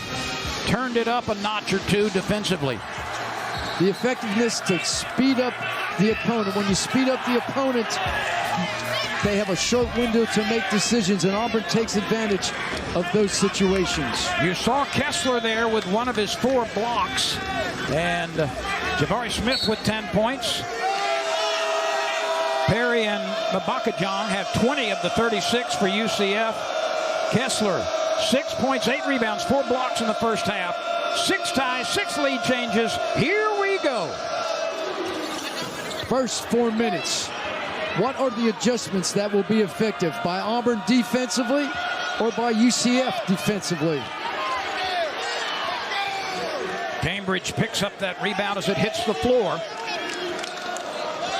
turned it up a notch or 2 defensively. The effectiveness to speed up the opponent. When you speed up the opponent, they have a short window to make decisions, and Auburn takes advantage of those situations. You saw Kessler there with one of his 4 blocks, and Jabari Smith with 10 points. Perry and Mbakajan have 20 of the 36 for UCF. Kessler, 6 points, 8 rebounds, 4 blocks in the first half. 6 ties, 6 lead changes. Here we go. First 4 minutes. What are the adjustments that will be effective by Auburn defensively or by UCF defensively? Cambridge picks up that rebound as it hits the floor.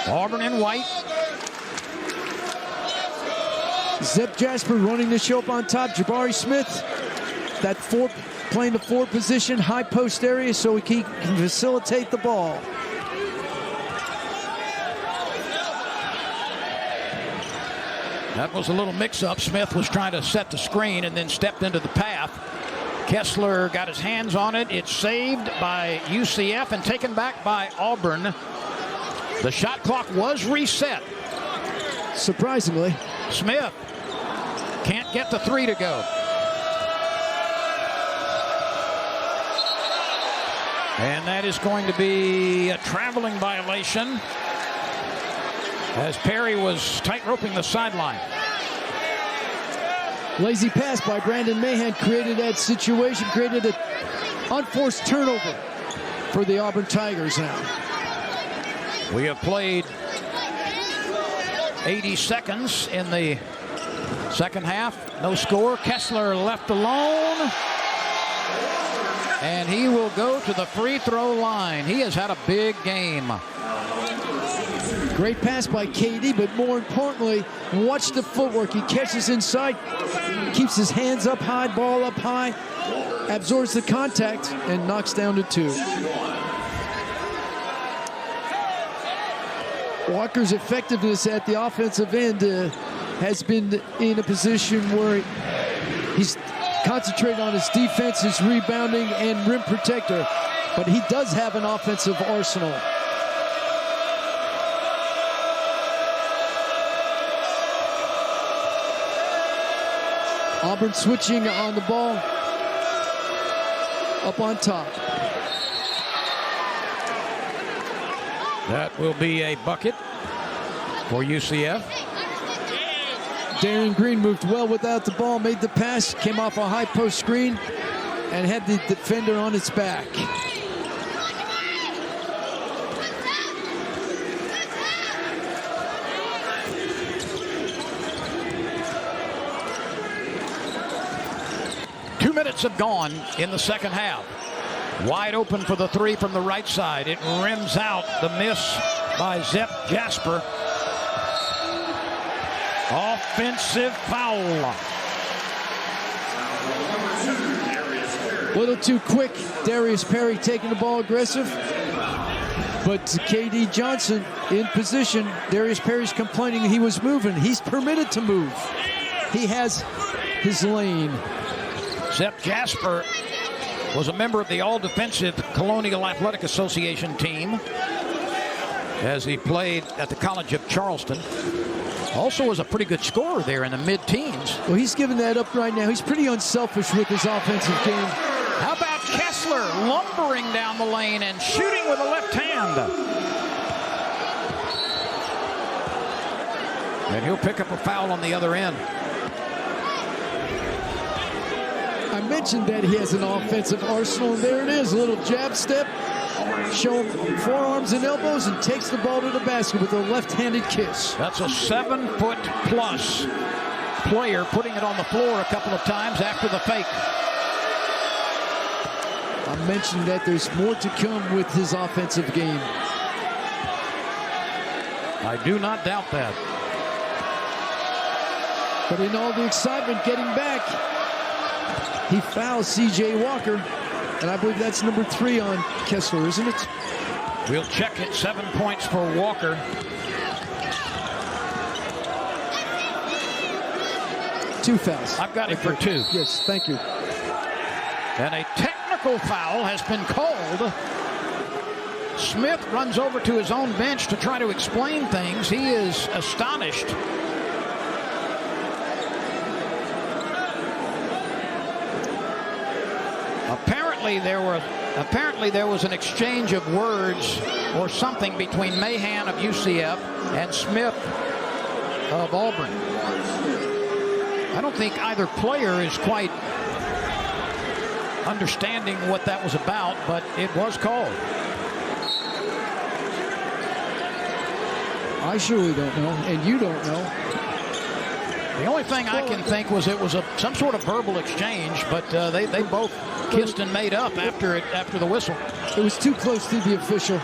Auburn in white. Zep Jasper running the show up on top. Jabari Smith, that playing the 4 position, high post area, so he can facilitate the ball. That was a little mix-up. Smith was trying to set the screen and then stepped into the path. Kessler got his hands on it. It's saved by UCF and taken back by Auburn. The shot clock was reset. Surprisingly. Smith can't get the 3 to go. And that is going to be a traveling violation, as Perry was tight-roping the sideline. Lazy pass by Brandon Mahan created that situation, created an unforced turnover for the Auburn Tigers now. We have played 80 seconds in the second half. No score. Kessler left alone. And he will go to the free throw line. He has had a big game. Great pass by KD, but more importantly, watch the footwork. He catches inside, keeps his hands up high, ball up high, absorbs the contact, and knocks down to 2. Walker's effectiveness at the offensive end has been in a position where he's concentrated on his defense, his rebounding, and rim protector, but he does have an offensive arsenal. Auburn switching on the ball, up on top. That will be a bucket for UCF. Darren Green moved well without the ball, made the pass, came off a high post screen, and had the defender on its back. Have gone in the second half. Wide open for the 3 from the right side. It rims out. The miss by Zep Jasper. Offensive foul. A little too quick. Darius Perry taking the ball aggressive. But KD Johnson in position. Darius Perry's complaining he was moving. He's permitted to move. He has his lane. Sepp Jasper was a member of the all-defensive Colonial Athletic Association team as he played at the College of Charleston. Also was a pretty good scorer there in the mid-teens. Well, he's giving that up right now. He's pretty unselfish with his offensive game. How about Kessler lumbering down the lane and shooting with a left hand? And he'll pick up a foul on the other end. I mentioned that he has an offensive arsenal, and there it is, a little jab step, show forearms and elbows, and takes the ball to the basket with a left-handed kiss. That's a 7-foot-plus player putting it on the floor a couple of times after the fake. I mentioned that there's more to come with his offensive game. I do not doubt that. But in all the excitement getting back, he fouls C.J. Walker, and I believe that's number 3 on Kessler, isn't it? We'll check it. 7 points for Walker. Two fouls. I've got it for 2. Yes, thank you. And a technical foul has been called. Smith runs over to his own bench to try to explain things. He is astonished. Apparently there was an exchange of words or something between Mahan of UCF and Smith of Auburn. I don't think either player is quite understanding what that was about, but it was called. I surely don't know, and you don't know. The only thing I can think was it was some sort of verbal exchange, but they both kissed and made up after the whistle. It was too close to the official.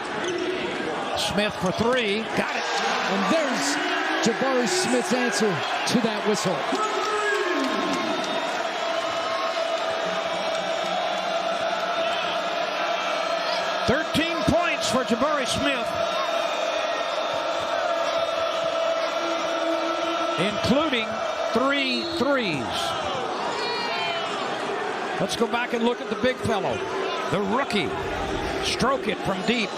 Smith for 3, got it. And there's Jabari Smith's answer to that whistle. Points for Jabari Smith, including 3 threes. Let's go back and look at the big fellow, the rookie. Stroke it from deep.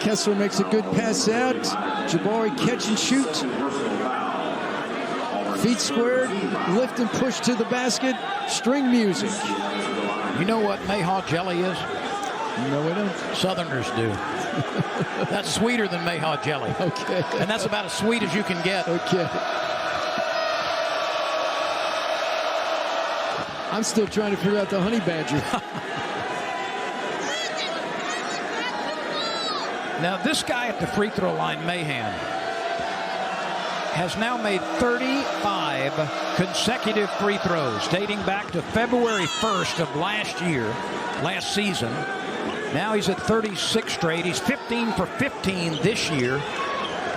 Kessler makes a good pass out. Jabari catch and shoot. Feet squared, lift and push to the basket. String music. You know what Mayhaw jelly is? No, we don't. Southerners do. That's sweeter than Mayhaw jelly. Okay. And that's about as sweet as you can get. Okay. I'm still trying to figure out the honey badger. Now, this guy at the free throw line, Mahan, has now made 35 consecutive free throws dating back to February 1st of last season. Now he's at 36 straight. He's 15 for 15 this year,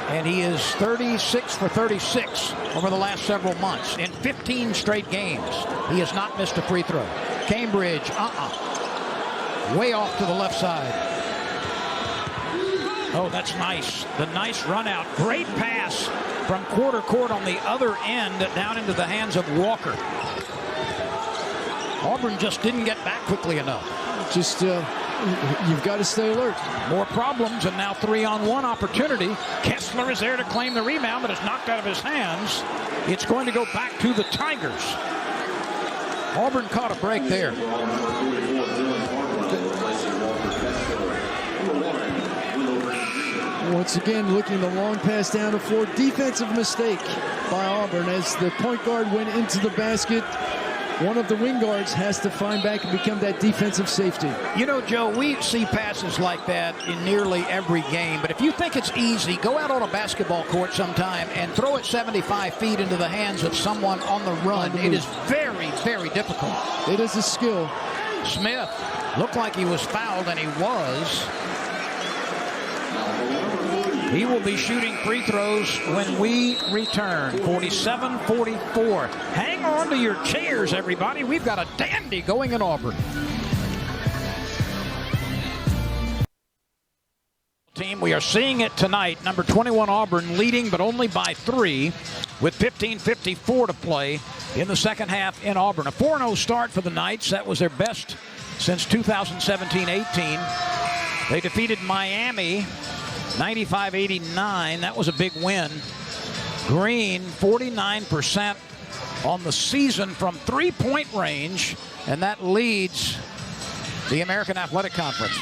and he is 36 for 36 over the last several months in 15 straight games. He has not missed a free throw. Cambridge, way off to the left side. Oh, that's nice. The nice run out. Great pass from quarter court on the other end down into the hands of Walker. Auburn just didn't get back quickly enough. Just, you've got to stay alert. More problems, and now 3-on-1 opportunity. Kessler is there to claim the rebound, but it's knocked out of his hands. It's going to go back to the Tigers. Auburn caught a break there. Once again, looking the long pass down the floor. Defensive mistake by Auburn as the point guard went into the basket. One of the wing guards has to find back and become that defensive safety. You know, Joe, we see passes like that in nearly every game. But if you think it's easy, go out on a basketball court sometime and throw it 75 feet into the hands of someone on the run. It is very, very difficult. It is a skill. Smith looked like he was fouled, and he was. He will be shooting free throws when we return. 47-44. Hang on to your chairs, everybody. We've got a dandy going in Auburn. team. We are seeing it tonight. Number 21 Auburn leading, but only by 3 with 15:54 to play in the second half in Auburn. A 4-0 start for the Knights. That was their best since 2017-18. They defeated Miami 95-89. That was a big win. Green, 49% on the season from three-point range, and that leads the American Athletic Conference.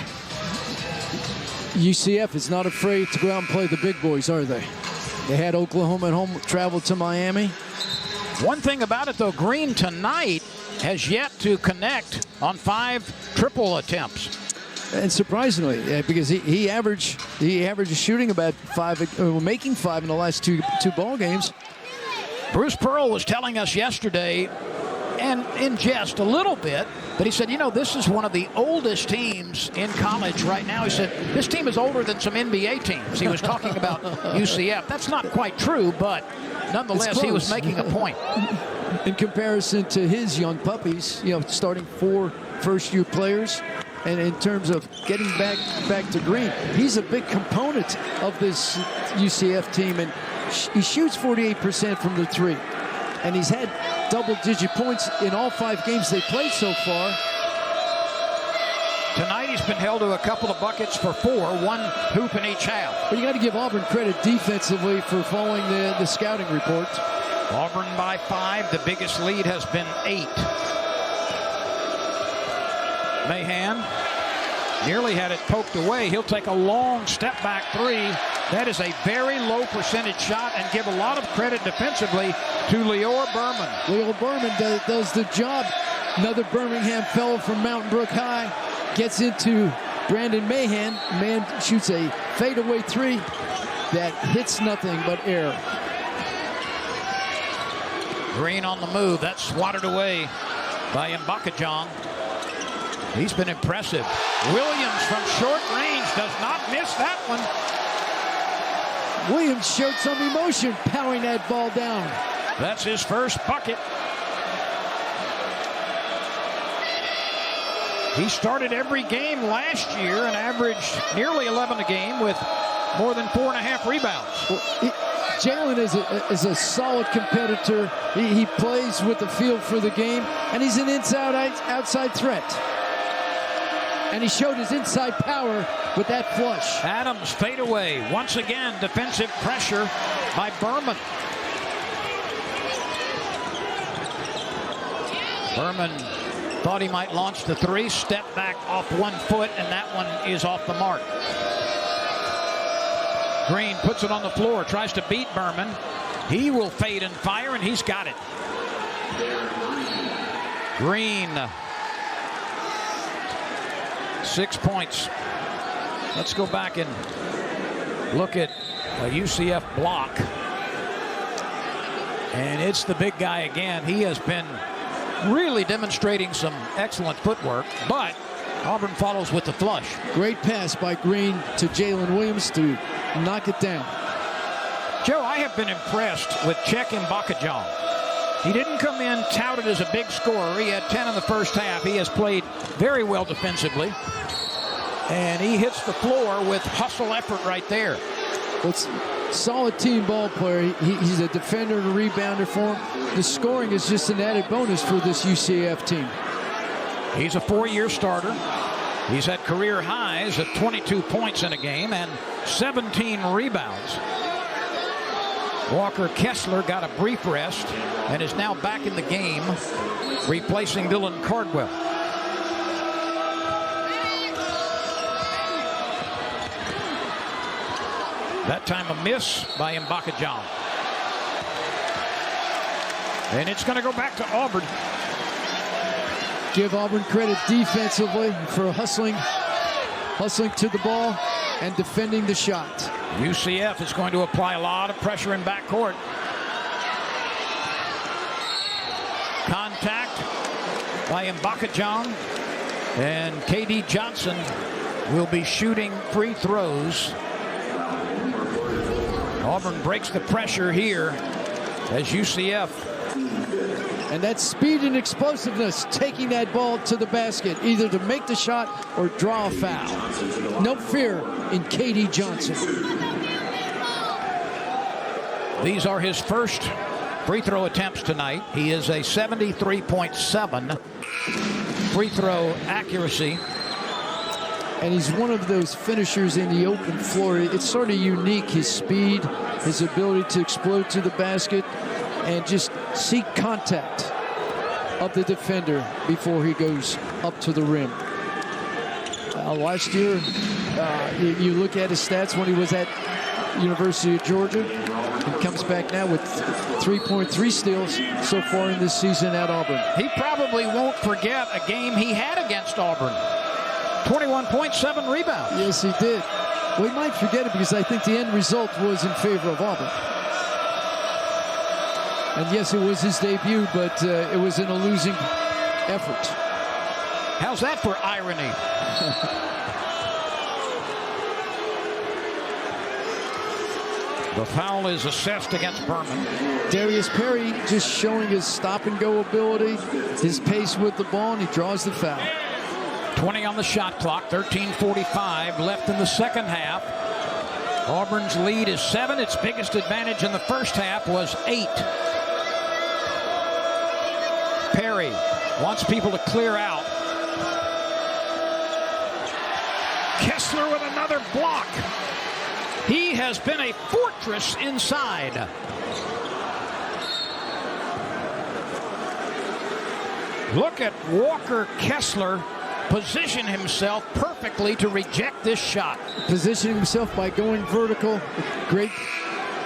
UCF is not afraid to go out and play the big boys, are they? They had Oklahoma at home, traveled to Miami. One thing about it, though, Green tonight has yet to connect on 5 triple attempts. And surprisingly, because he averaged shooting about 5, making 5 in the last two ball games. Bruce Pearl was telling us yesterday, and in jest a little bit, but he said, you know, this is one of the oldest teams in college right now. He said, this team is older than some NBA teams. He was talking about UCF. That's not quite true, but nonetheless, he was making a point. In comparison to his young puppies, you know, starting 4 first-year players, and in terms of getting back to Green, he's a big component of this UCF team, and he shoots 48% from the 3, and he's had double-digit points in all 5 games they played so far. Tonight he's been held to a couple of buckets for 4, 1 hoop in each half. But you got to give Auburn credit defensively for following the scouting report. Auburn by 5. The biggest lead has been 8. Mahan nearly had it poked away. He'll take a long step-back 3. That is a very low percentage shot, and give a lot of credit defensively to Lior Berman. Lior Berman does the job. Another Birmingham fellow from Mountain Brook High gets into Brandon Mahan. Man shoots a fadeaway 3 that hits nothing but air. Green on the move. That's swatted away by Mbakajong. He's been impressive. Williams from short range does not miss that one. Williams showed some emotion powering that ball down. That's his first bucket. He started every game last year and averaged nearly 11 a game with more than 4.5 rebounds. Well, Jalen is a solid competitor. He plays with the feel for the game, and he's an outside threat. And he showed his inside power with that flush. Adams fade away. Once again, defensive pressure by Berman. Berman thought he might launch the 3, step back off 1 foot, and that one is off the mark. Green puts it on the floor, tries to beat Berman. He will fade and fire, and he's got it. Green, 6 points. Let's go back and look at a UCF block. And it's the big guy again. He has been really demonstrating some excellent footwork, but Auburn follows with the flush. Great pass by Green to Jalen Williams to knock it down. Joe, I have been impressed with Czech Mbakajong. He didn't come in touted as a big scorer. He had 10 in the first half. He has played very well defensively, and he hits the floor with hustle effort right there. It's solid team ball player. He's a defender and a rebounder for him. The scoring is just an added bonus for this UCF team. He's a 4-year starter. He's had career highs of 22 points in a game and 17 rebounds. Walker Kessler got a brief rest and is now back in the game, replacing Dylan Cardwell. That time a miss by Mbakajong. And it's going to go back to Auburn. Give Auburn credit defensively for hustling to the ball and defending the shot. UCF is going to apply a lot of pressure in backcourt. Contact by Mbakajong, and KD Johnson will be shooting free throws. Auburn breaks the pressure here as UCF And that speed and explosiveness, taking that ball to the basket, either to make the shot or draw a foul. No fear in K.D. Johnson. These are his first free throw attempts tonight. He is a 73.7 free throw accuracy. And he's one of those finishers in the open floor. It's sort of unique, his speed, his ability to explode to the basket, and just seek contact of the defender before he goes up to the rim. Last year, you look at his stats when he was at University of Georgia. He comes back now with 3.3 steals so far in this season at Auburn. He probably won't forget a game he had against Auburn. 21.7 rebounds. Yes, he did. We might forget it because I think the end result was in favor of Auburn. And yes, it was his debut, but it was in a losing effort. How's that for irony? The foul is assessed against Berman. Darius Perry just showing his stop-and-go ability, his pace with the ball, and he draws the foul. 20 on the shot clock, 13:45 left in the second half. Auburn's lead is 7. Its biggest advantage in the first half was 8. Perry wants people to clear out. Kessler with another block. He has been a fortress inside. Look at Walker Kessler position himself perfectly to reject this shot. Positioning himself by going vertical. Great.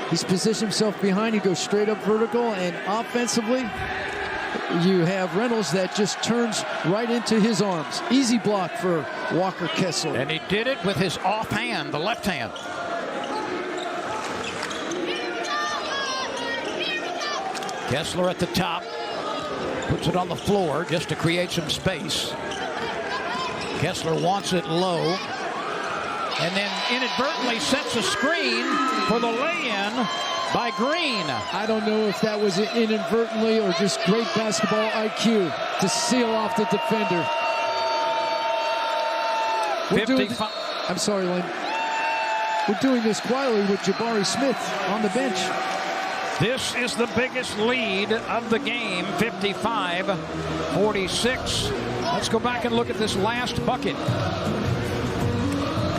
He's positioned himself behind. He goes straight up vertical, and offensively, you have Reynolds that just turns right into his arms. Easy block for Walker Kessler. And he did it with his offhand, the left hand. Kessler at the top. Puts it on the floor just to create some space. Kessler wants it low. And then inadvertently sets a screen for the lay-in by Green. I don't know if that was inadvertently or just great basketball IQ to seal off the defender. 55. I'm sorry, Lynn. We're doing this quietly with Jabari Smith on the bench. This is the biggest lead of the game, 55-46. Let's go back and look at this last bucket.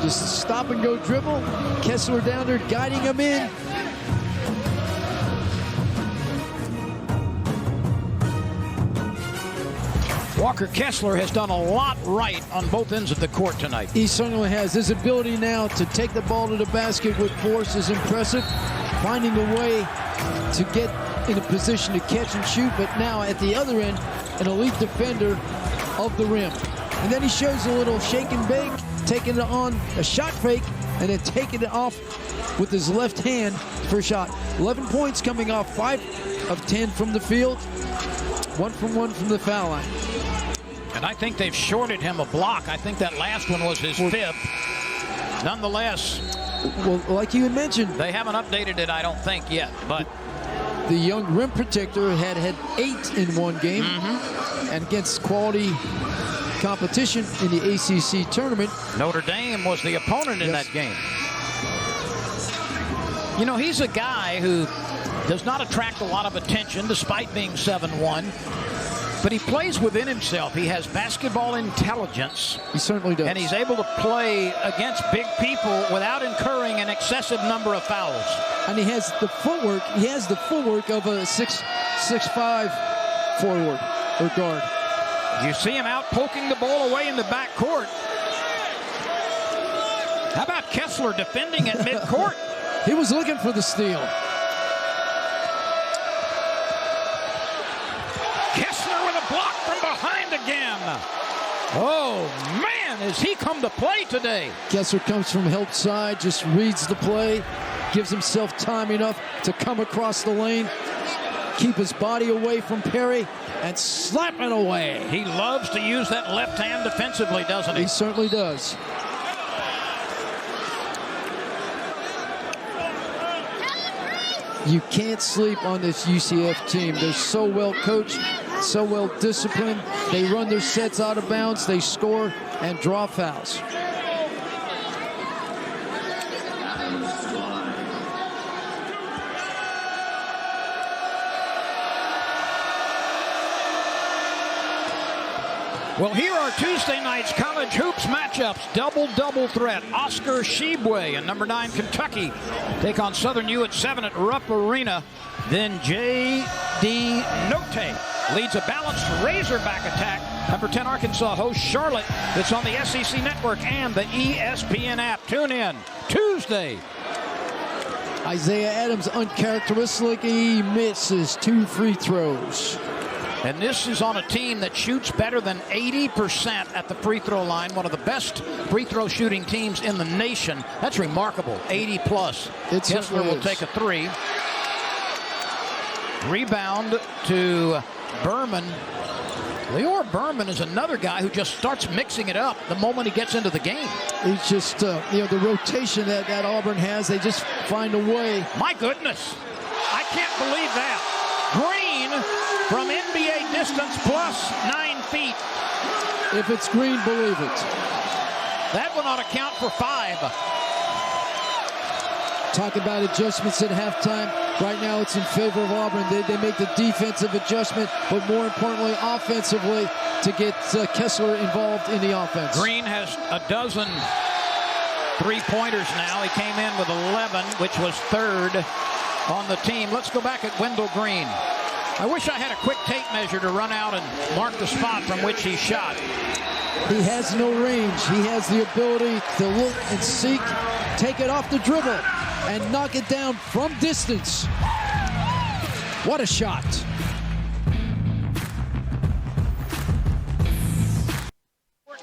Just stop and go dribble. Kessler down there guiding him in. Walker Kessler has done a lot right on both ends of the court tonight. He certainly has. His ability now to take the ball to the basket with force is impressive. Finding a way to get in a position to catch and shoot, but now at the other end, an elite defender of the rim. And then he shows a little shake and bake, taking it on a shot fake, and then taking it off with his left hand for a shot. 11 points coming off 5 of 10 from the field, 1 from the foul line. And I think they've shorted him a block. I think that last one was his 5th. Nonetheless, well, like you had mentioned, they haven't updated it, I don't think, yet. But the young rim protector had 8 in one game, and against quality competition in the ACC tournament. Notre Dame was the opponent in that game. You know, he's a guy who does not attract a lot of attention despite being 7'1", but he plays within himself. He has basketball intelligence. He certainly does. And he's able to play against big people without incurring an excessive number of fouls. And he has the footwork. He has the footwork of a 6'5" forward or guard. You see him out poking the ball away in the backcourt. How about Kessler defending at midcourt? He was looking for the steal. Kessler with a block from behind again. Oh, man, has he come to play today? Kessler comes from help side, just reads the play, gives himself time enough to come across the lane, keep his body away from Perry, and slap it away. He loves to use that left hand defensively, doesn't he? He certainly does. You can't sleep on this UCF team. They're so well coached, so well disciplined. They run their sets out of bounds, they score and draw fouls. Well, here are Tuesday night's college hoops matchups. Double threat. Oscar Shibwe and number 9 Kentucky take on Southern U at 7 at Rupp Arena. Then J.D. Note leads a balanced Razorback attack. Number 10 Arkansas hosts Charlotte. It's on the SEC Network and the ESPN app. Tune in Tuesday. Isaiah Adams uncharacteristically misses 2 free throws. And this is on a team that shoots better than 80% at the free throw line. One of the best free throw shooting teams in the nation. That's remarkable. 80 plus. Kessler will take a 3. Rebound to Berman. Lior Berman is another guy who just starts mixing it up the moment he gets into the game. He's just, the rotation that Auburn has, they just find a way. My goodness. I can't believe that. Green from NBA distance plus 9 feet. If it's Green, believe it. That one ought to count for 5. Talk about adjustments at halftime. Right now it's in favor of Auburn. They make the defensive adjustment, but more importantly, offensively, to get Kessler involved in the offense. Green has a dozen three-pointers now. He came in with 11, which was 3rd on the team. Let's go back at Wendell Green. I wish I had a quick tape measure to run out and mark the spot from which he shot. He has no range. He has the ability to look and seek, take it off the dribble, and knock it down from distance. What a shot.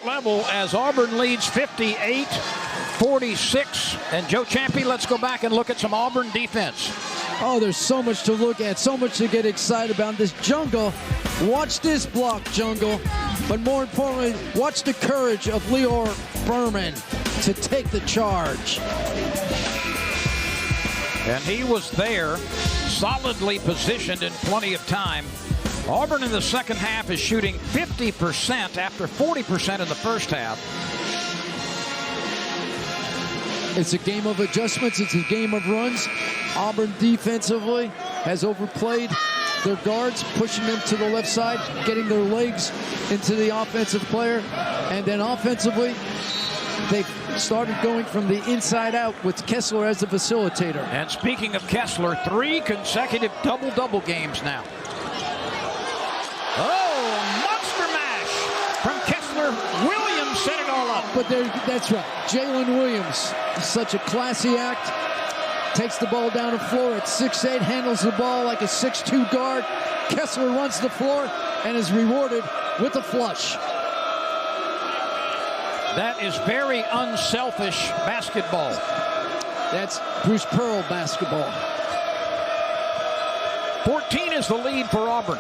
Level as Auburn leads 58-46. And Joe Champy, let's go back and look at some Auburn defense. Oh, there's so much to look at, so much to get excited about. This Jungle, watch this block, Jungle. But more importantly, watch the courage of Lior Berman to take the charge. And he was there, solidly positioned in plenty of time. Auburn in the second half is shooting 50% after 40% in the first half. It's a game of adjustments. It's a game of runs. Auburn defensively has overplayed their guards, pushing them to the left side, getting their legs into the offensive player. And then offensively, they've started going from the inside out with Kessler as the facilitator. And speaking of Kessler, 3 consecutive double-double games now. Oh, monster mash from Kessler. Williams set it all up. But that's right. Jalen Williams is such a classy act. Takes the ball down the floor at 6'8", handles the ball like a 6'2" guard. Kessler runs the floor and is rewarded with a flush. That is very unselfish basketball. That's Bruce Pearl basketball. 14 is the lead for Auburn.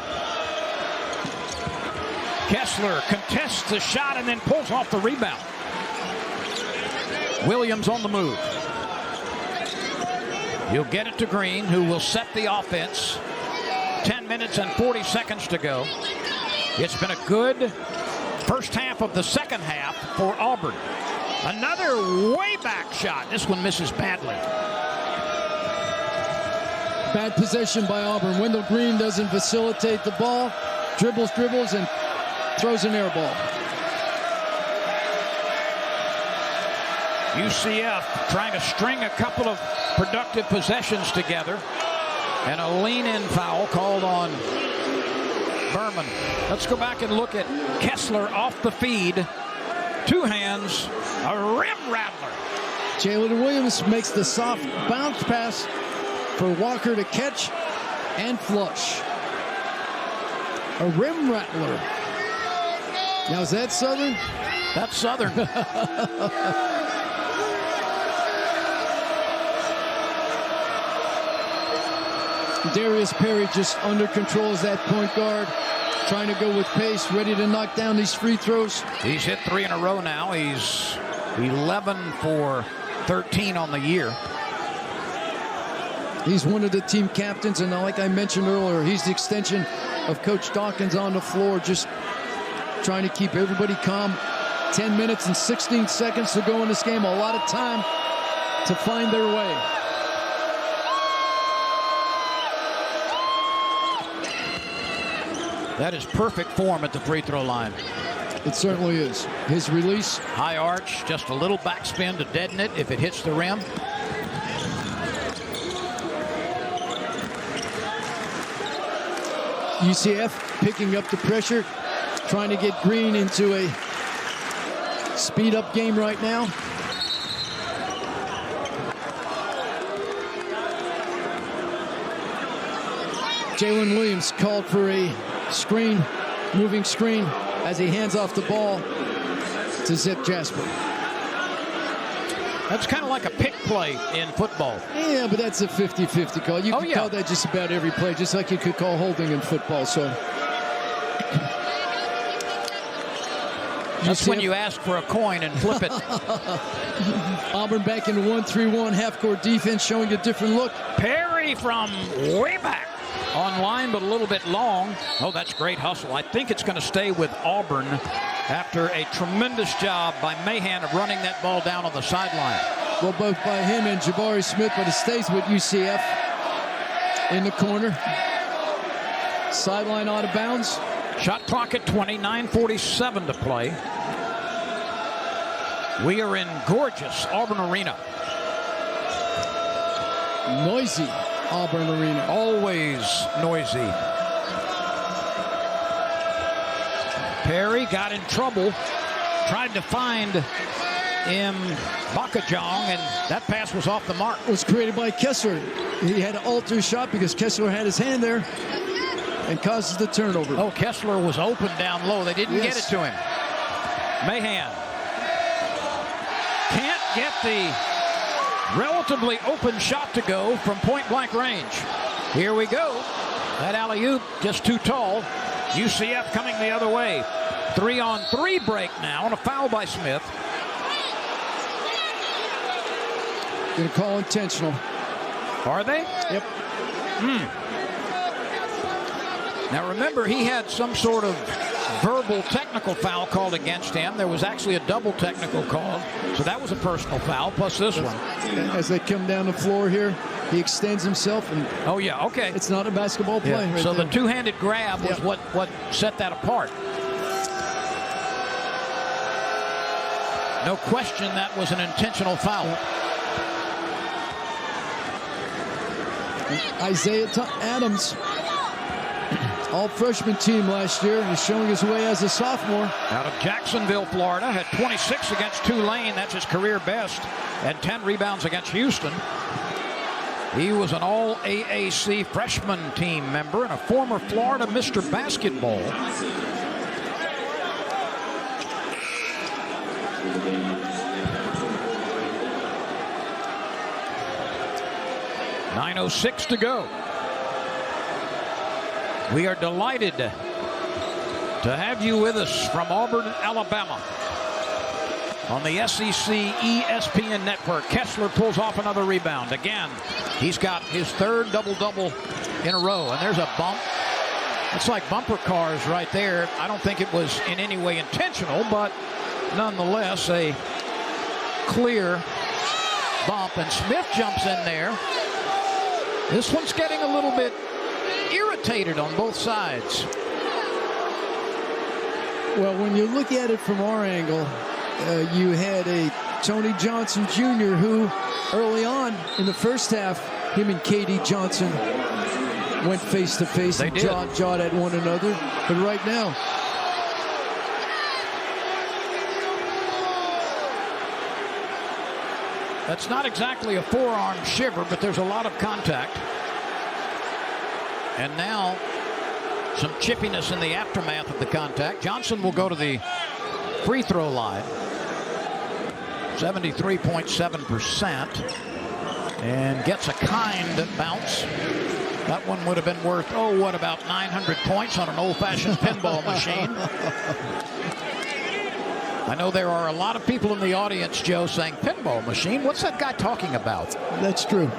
Kessler contests the shot and then pulls off the rebound. Williams on the move. He'll get it to Green, who will set the offense. 10 minutes and 40 seconds to go. It's been a good first half of the second half for Auburn. Another way back shot. This one misses badly. Bad possession by Auburn. Wendell Green doesn't facilitate the ball. Dribbles, and throws an air ball. UCF trying to string a couple of productive possessions together. And a lean-in foul called on Berman. Let's go back and look at Kessler off the feed. 2 hands, a rim rattler. Jalen Williams makes the soft bounce pass for Walker to catch and flush. A rim rattler. Now, is that Southern? That's Southern. Darius Perry just under control as that point guard, trying to go with pace, ready to knock down these free throws. He's hit 3 in a row now. He's 11 for 13 on the year. He's one of the team captains, and like I mentioned earlier, he's the extension of Coach Dawkins on the floor, just trying to keep everybody calm. 10 minutes and 16 seconds to go in this game. A lot of time to find their way. That is perfect form at the free throw line. It certainly is. His release. High arch, just a little backspin to deaden it if it hits the rim. UCF picking up the pressure, trying to get Green into a speed-up game right now. Jalen Williams called for a screen, moving screen, as he hands off the ball to Zip Jasper. That's kind of like a pick play in football. Yeah, but that's a 50-50 call. You can call that just about every play, just like you could call holding in football. So that's when you ask for a coin and flip it. Auburn back in 1-3-1 half-court defense, showing a different look. Perry from way back. Online, but a little bit long. Oh, that's great hustle. I think it's going to stay with Auburn after a tremendous job by Mahan of running that ball down on the sideline. Well, both by him and Jabari Smith, but it stays with UCF in the corner. Sideline out of bounds. Shot clock at 20, 9:47 to play. We are in gorgeous Auburn Arena. Noisy Auburn Arena. Always noisy. Perry got in trouble, tried to find Bakajong, and that pass was off the mark. It was created by Kessler. He had to alter his shot because Kessler had his hand there and causes the turnover. Oh, Kessler was open down low. They didn't get it to him. Mahan can't get the relatively open shot to go from point-blank range. Here we go. That alley-oop just too tall. UCF coming the other way. 3-on-3 break now, and a foul by Smith. Gonna call intentional. Are they? Yep. Now remember, he had some sort of verbal technical foul called against him. There was actually a double technical called, so that was a personal foul, plus this one. As they come down the floor here, he extends himself, and oh yeah, okay. It's not a basketball play. Yeah. Right So there. the two-handed grab was what set that apart. No question that was an intentional foul. Isaiah Adams, all-freshman team last year, is showing his way as a sophomore. Out of Jacksonville, Florida, had 26 against Tulane. That's his career best. And 10 rebounds against Houston. He was an all-AAC freshman team member and a former Florida Mr. Basketball. .906 to go. We are delighted to have you with us from Auburn, Alabama, on the SEC ESPN network. Kessler pulls off another rebound. Again, he's got his third double-double in a row, and there's a bump. It's like bumper cars right there. I don't think it was in any way intentional, but nonetheless, a clear bump, and Smith jumps in there. This one's getting a little bit irritated on both sides. Well, when you look at it from our angle, you had a Tony Johnson Jr. who early on in the first half, him and KD Johnson went face-to-face and jawed at one another. But right now, that's not exactly a forearm shiver, but there's a lot of contact. And now some chippiness in the aftermath of the contact. Johnson will go to the free throw line. 73.7%. And gets a kind bounce. That one would have been worth, what, about 900 points on an old-fashioned pinball machine. I know there are a lot of people in the audience, Joe, saying pinball machine. What's that guy talking about? That's true.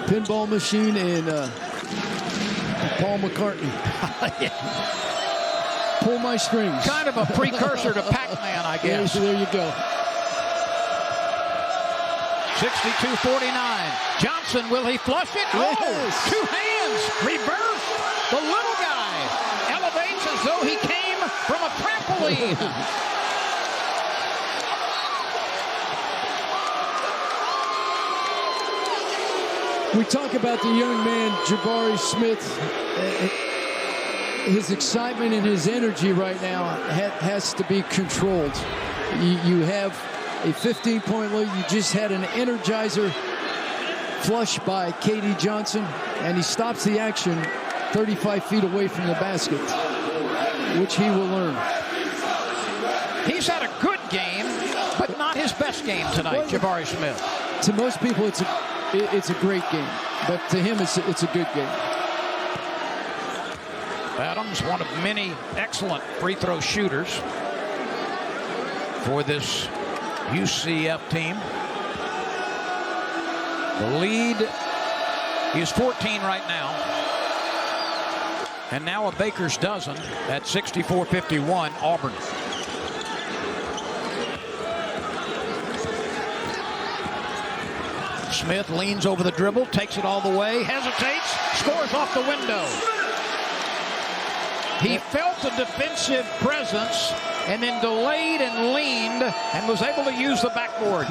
pinball machine and Paul McCartney. Pull my strings. Kind of a precursor to Pac-Man, I guess. There you go. 62-49. Johnson, will he flush it? Yes. Oh, 2 hands. Reverse. The little guy elevates as though he came from a trampoline. We talk about the young man, Jabari Smith. His excitement and his energy right now has to be controlled. You have a 15-point lead. You just had an energizer flush by K.D. Johnson, and he stops the action 35 feet away from the basket, which he will learn. He's had a good game, but not his best game tonight, Jabari Smith. To most people, it's a great game, but to him, it's a good game. Adams, one of many excellent free throw shooters for this UCF team. The lead is 14 right now. And now a baker's dozen at 64-51, Auburn. Smith leans over the dribble, takes it all the way, hesitates, scores off the window. He felt the defensive presence and then delayed and leaned and was able to use the backboard.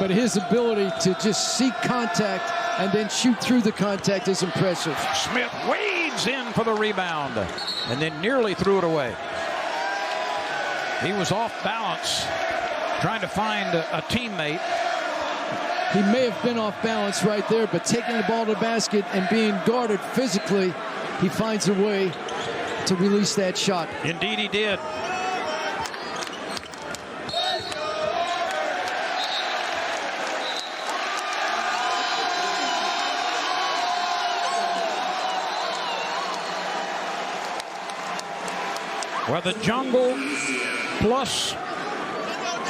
But his ability to just seek contact and then shoot through the contact is impressive. Smith wades in for the rebound and then nearly threw it away. He was off balance, trying to find a teammate. He may have been off balance right there, but taking the ball to the basket and being guarded physically, he finds a way to release that shot. Indeed he did. Well, the jungle plus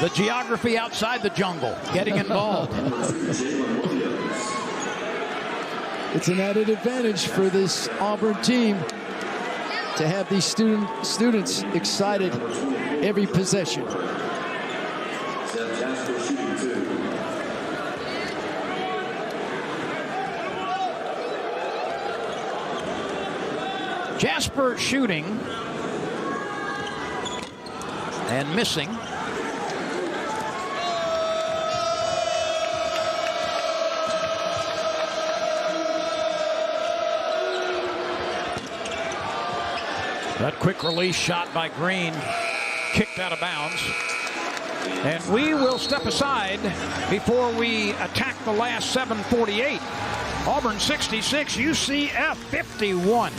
the geography outside the jungle getting involved. It's an added advantage for this Auburn team to have these students excited every possession. Jasper shooting and missing. That quick release shot by Green kicked out of bounds. And we will step aside before we attack the last 7:48. Auburn 66, UCF 51.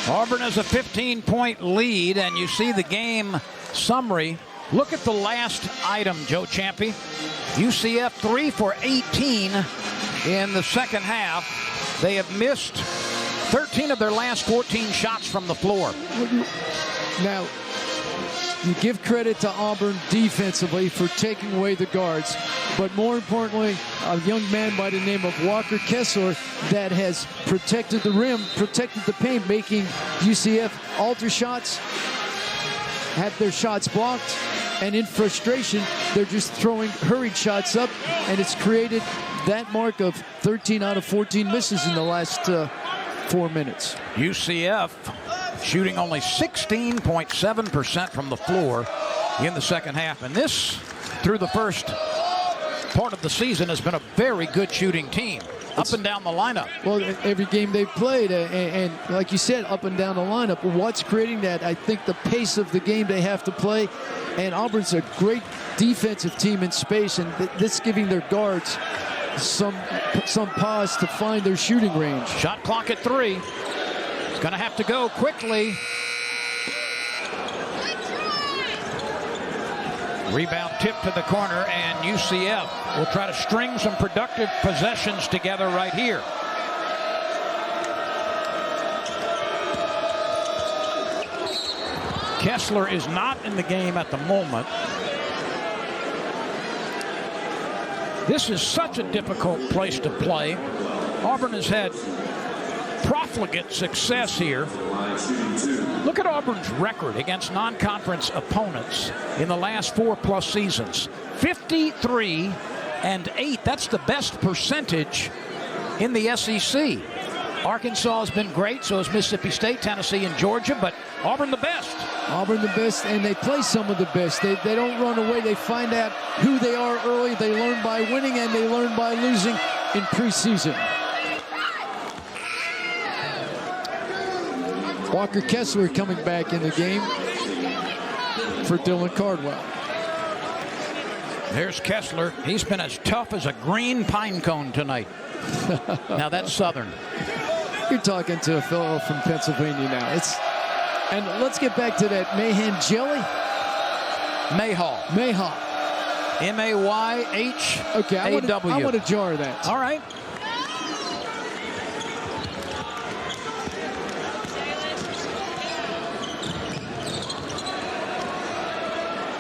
Auburn has a 15-point lead, and you see the game summary. Look at the last item, Joe Champy. UCF 3 for 18 in the second half. They have missed 13 of their last 14 shots from the floor. Now, you give credit to Auburn defensively for taking away the guards, but more importantly, a young man by the name of Walker Kessler that has protected the rim, protected the paint, making UCF alter shots, have their shots blocked, and in frustration, they're just throwing hurried shots up, and it's created that mark of 13 out of 14 misses in the last 4 minutes. UCF shooting only 16.7% from the floor in the second half, and this, through the first part of the season, has been a very good shooting team. Up and down the lineup. Well, every game they've played, and like you said, up and down the lineup. What's creating that? I think the pace of the game they have to play, and Auburn's a great defensive team in space, and this giving their guards some pause to find their shooting range. Shot clock at 3. It's going to have to go quickly. Rebound tip to the corner, and UCF will try to string some productive possessions together right here. Kessler is not in the game at the moment. This is such a difficult place to play. Auburn has had profligate success here. Look at Auburn's record against non-conference opponents in the last 4+ seasons. 53-8. That's the best percentage in the SEC. Arkansas has been great, so has Mississippi State, Tennessee, and Georgia, but Auburn the best. Auburn the best, and they play some of the best. They don't run away. They find out who they are early. They learn by winning, and they learn by losing in preseason. Walker Kessler coming back in the game for Dylan Cardwell. There's Kessler. He's been as tough as a green pine cone tonight. Now that's Southern. You're talking to a fellow from Pennsylvania now. And let's get back to that Mayhem jelly. Mayhaw. Mayhaw. M-A-Y-H-A-W. Okay, I want a jar of that. All right.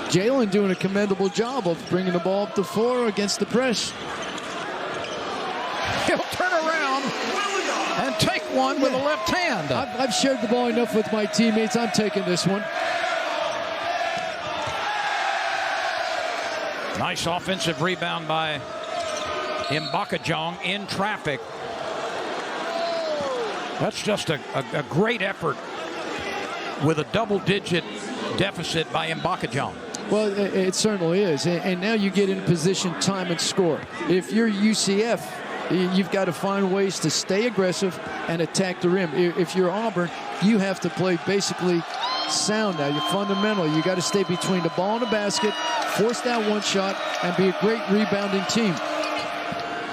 Jalen doing a commendable job of bringing the ball up the floor against the press. He'll turn around and take one with a left hand. I've shared the ball enough with my teammates. I'm taking this one. Nice offensive rebound by Mbakajong in traffic. That's just a great effort with a double-digit deficit by Mbakajong. Well, it certainly is. And now you get in position, time, and score. If you're UCF, you've got to find ways to stay aggressive and attack the rim. If you're Auburn, you have to play basically sound now. You're fundamental. You got to stay between the ball and the basket, force that one shot, and be a great rebounding team.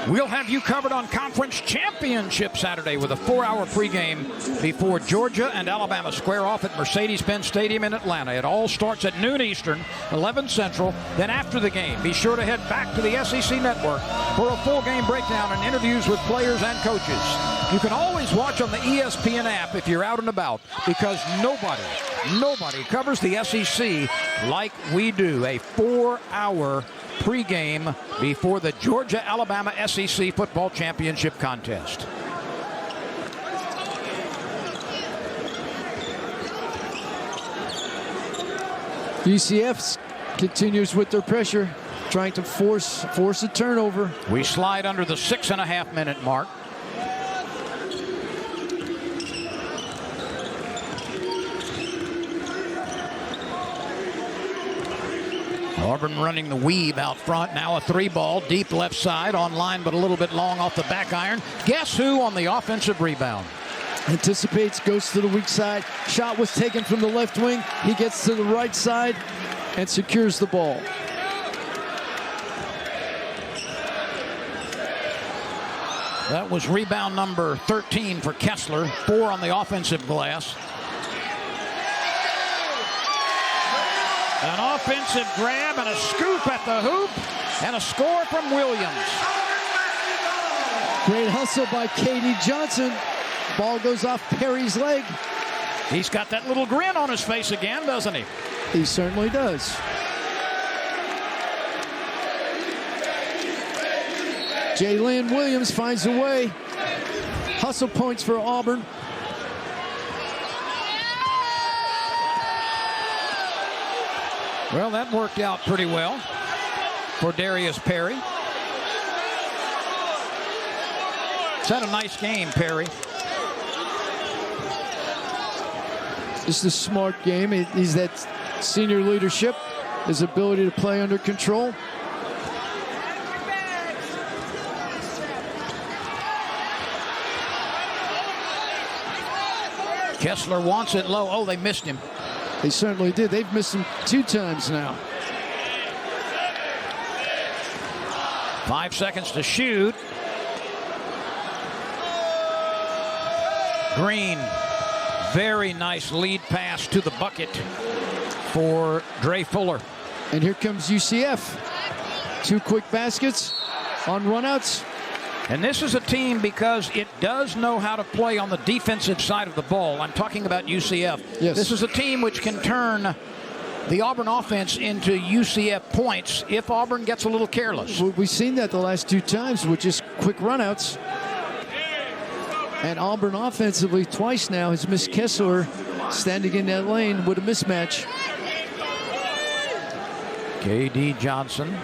We'll have you covered on Conference Championship Saturday with a 4-hour pregame before Georgia and Alabama square off at Mercedes-Benz Stadium in Atlanta. It all starts at noon Eastern, 11 Central. Then after the game, be sure to head back to the SEC Network for a full game breakdown and interviews with players and coaches. You can always watch on the ESPN app if you're out and about, because nobody covers the SEC like we do. A 4-hour pregame before the Georgia-Alabama SEC football championship contest. UCF continues with their pressure, trying to force a turnover. We slide under the 6.5-minute mark. Auburn running the weave out front. Now a 3-ball, deep left side, on line but a little bit long off the back iron. Guess who on the offensive rebound? Anticipates, goes to the weak side. Shot was taken from the left wing. He gets to the right side and secures the ball. That was rebound number 13 for Kessler. 4 on the offensive glass. An offensive grab and a scoop at the hoop, and a score from Williams. Great hustle by K.D. Johnson. Ball goes off Perry's leg. He's got that little grin on his face again, doesn't he? He certainly does. Jalen Williams finds a way. Hustle points for Auburn. Well, that worked out pretty well for Darius Perry. He's had a nice game, Perry. Just a smart game. He's that senior leadership, his ability to play under control. Kessler wants it low. Oh, they missed him. They certainly did. They've missed him 2 times now. 5 seconds to shoot. Green, very nice lead pass to the bucket for Dre Fuller. And here comes UCF. 2 quick baskets on runouts. And this is a team, because it does know how to play on the defensive side of the ball. I'm talking about UCF. Yes. This is a team which can turn the Auburn offense into UCF points if Auburn gets a little careless. We've seen that the last 2 times with just quick runouts. And Auburn offensively twice now has missed Kessler standing in that lane with a mismatch. K.D. Johnson.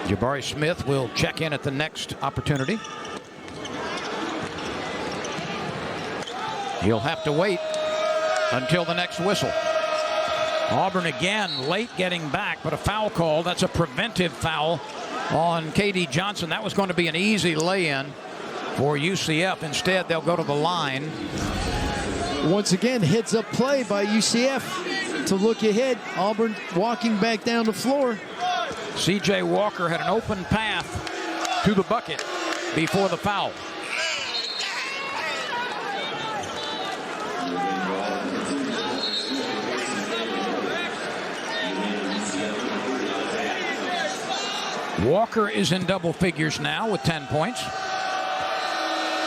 Jabari Smith will check in at the next opportunity. He'll have to wait until the next whistle. Auburn again late getting back, but a foul call. That's a preventive foul on K.D. Johnson. That was going to be an easy lay-in for UCF. Instead, they'll go to the line. Once again, heads-up play by UCF to look ahead. Auburn walking back down the floor. C.J. Walker had an open path to the bucket before the foul. Walker is in double figures now with 10 points.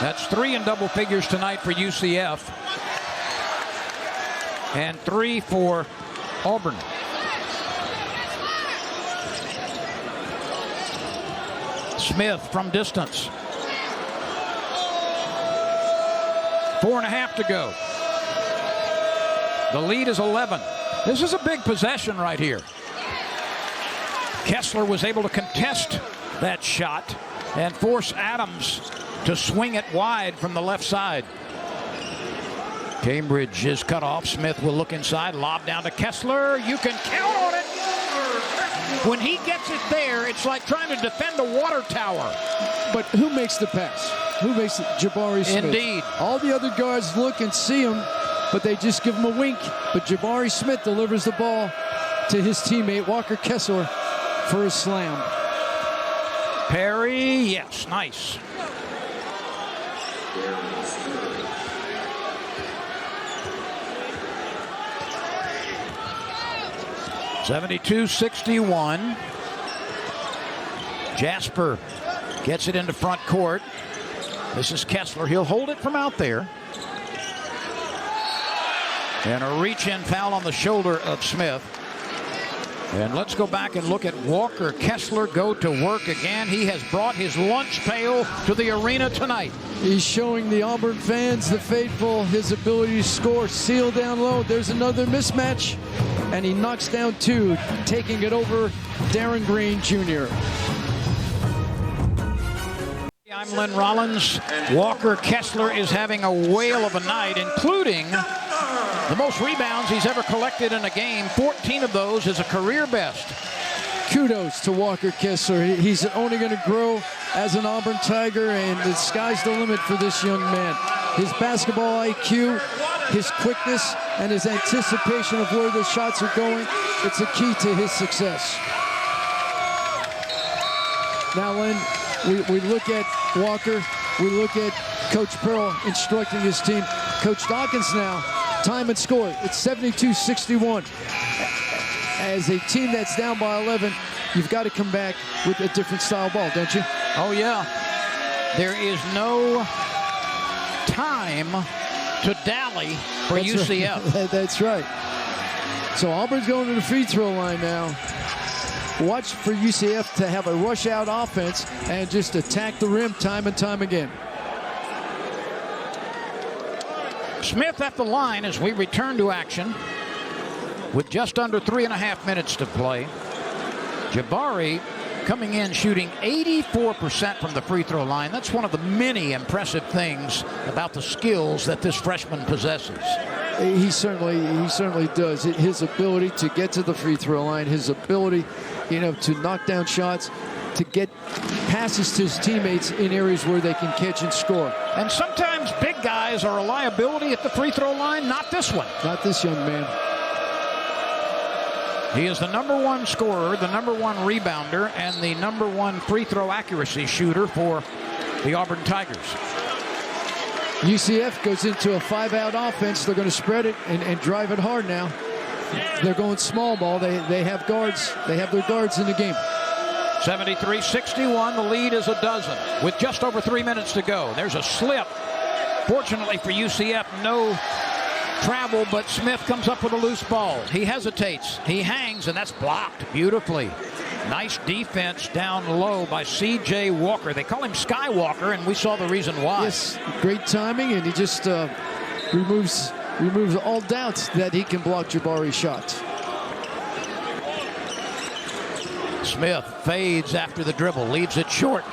That's 3 in double figures tonight for UCF. And 3 for Auburn. Smith from distance. 4.5 to go. The lead is 11. This is a big possession right here. Kessler was able to contest that shot and force Adams to swing it wide from the left side. Cambridge is cut off. Smith will look inside. Lob down to Kessler. You can count on it. When he gets it there, it's like trying to defend a water tower. But who makes the pass? Who makes it? Jabari Smith. Indeed. All the other guards look and see him, but they just give him a wink. But Jabari Smith delivers the ball to his teammate, Walker Kessler, for a slam. Perry, yes, nice. (72-61). Jasper gets it into front court. This is Kessler. He'll hold it from out there. And a reach-in foul on the shoulder of Smith. And let's go back and look at Walker Kessler go to work again. He has brought his lunch pail to the arena tonight. He's showing the Auburn fans, the faithful, his ability to score. Seal down low. There's another mismatch. And he knocks down 2, taking it over Darren Green Jr. I'm Lynn Rollins. Walker Kessler is having a whale of a night, including the most rebounds he's ever collected in a game. 14 of those is a career best. Kudos to Walker Kessler. He's only going to grow as an Auburn Tiger, and the sky's the limit for this young man. His basketball IQ, his quickness, and his anticipation of where the shots are going, it's a key to his success. Now, Lynn, we look at Walker, we look at Coach Pearl instructing his team. Coach Dawkins now, time and score. It's 72-61. As a team that's down by 11, you've got to come back with a different style ball, don't you? Oh, yeah. There is no time to dally for UCF. Right. That's right. So Auburn's going to the free throw line now. Watch for UCF to have a rush out offense and just attack the rim time and time again. Smith at the line as we return to action with just under 3.5 minutes to play. Jabari coming in shooting 84% from the free throw line. That's one of the many impressive things about the skills that this freshman possesses. He certainly does. His ability to get to the free throw line, his ability, to knock down shots, to get passes to his teammates in areas where they can catch and score. And sometimes big guys are a liability at the free throw line. Not this one. Not this young man. He is the #1 scorer, the #1 rebounder, and the #1 free throw accuracy shooter for the Auburn Tigers. UCF goes into a 5-out offense. They're going to spread it and drive it hard now. They're going small ball. They have guards. They have their guards in the game. 73-61, the lead is a dozen with just over 3 minutes to go. There's a slip. Fortunately for UCF, no travel, but Smith comes up with a loose ball. He hesitates, he hangs, and that's blocked beautifully. Nice defense down low by C.J. Walker. They call him Skywalker, and we saw the reason why. Yes, great timing, and he just removes all doubts that he can block Jabari's shots. Smith fades after the dribble, leaves it short.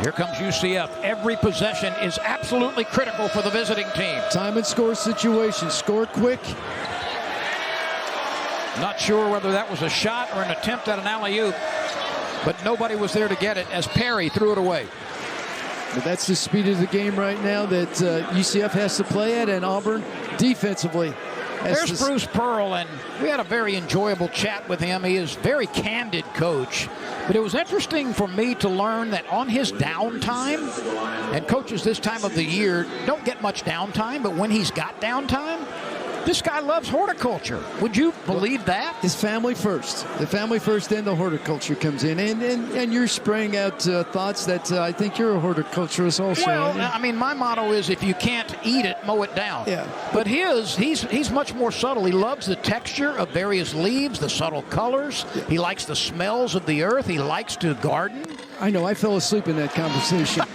Here comes UCF. Every possession is absolutely critical for the visiting team. Time and score situation. Score quick. Not sure whether that was a shot or an attempt at an alley-oop, but nobody was there to get it as Perry threw it away. But that's the speed of the game right now that UCF has to play at, and Auburn defensively. There's Bruce Pearl, and we had a very enjoyable chat with him. He is a very candid coach, but it was interesting for me to learn that on his downtime, and coaches this time of the year don't get much downtime, but when he's got downtime, this guy loves horticulture. Would you believe that? His family first. The family first, then the horticulture comes in. And you're spraying out thoughts that I think you're a horticulturist also. Well, I mean, my motto is if you can't eat it, mow it down. Yeah. But he's much more subtle. He loves the texture of various leaves, the subtle colors. Yeah. He likes the smells of the earth. He likes to garden. I know. I fell asleep in that conversation.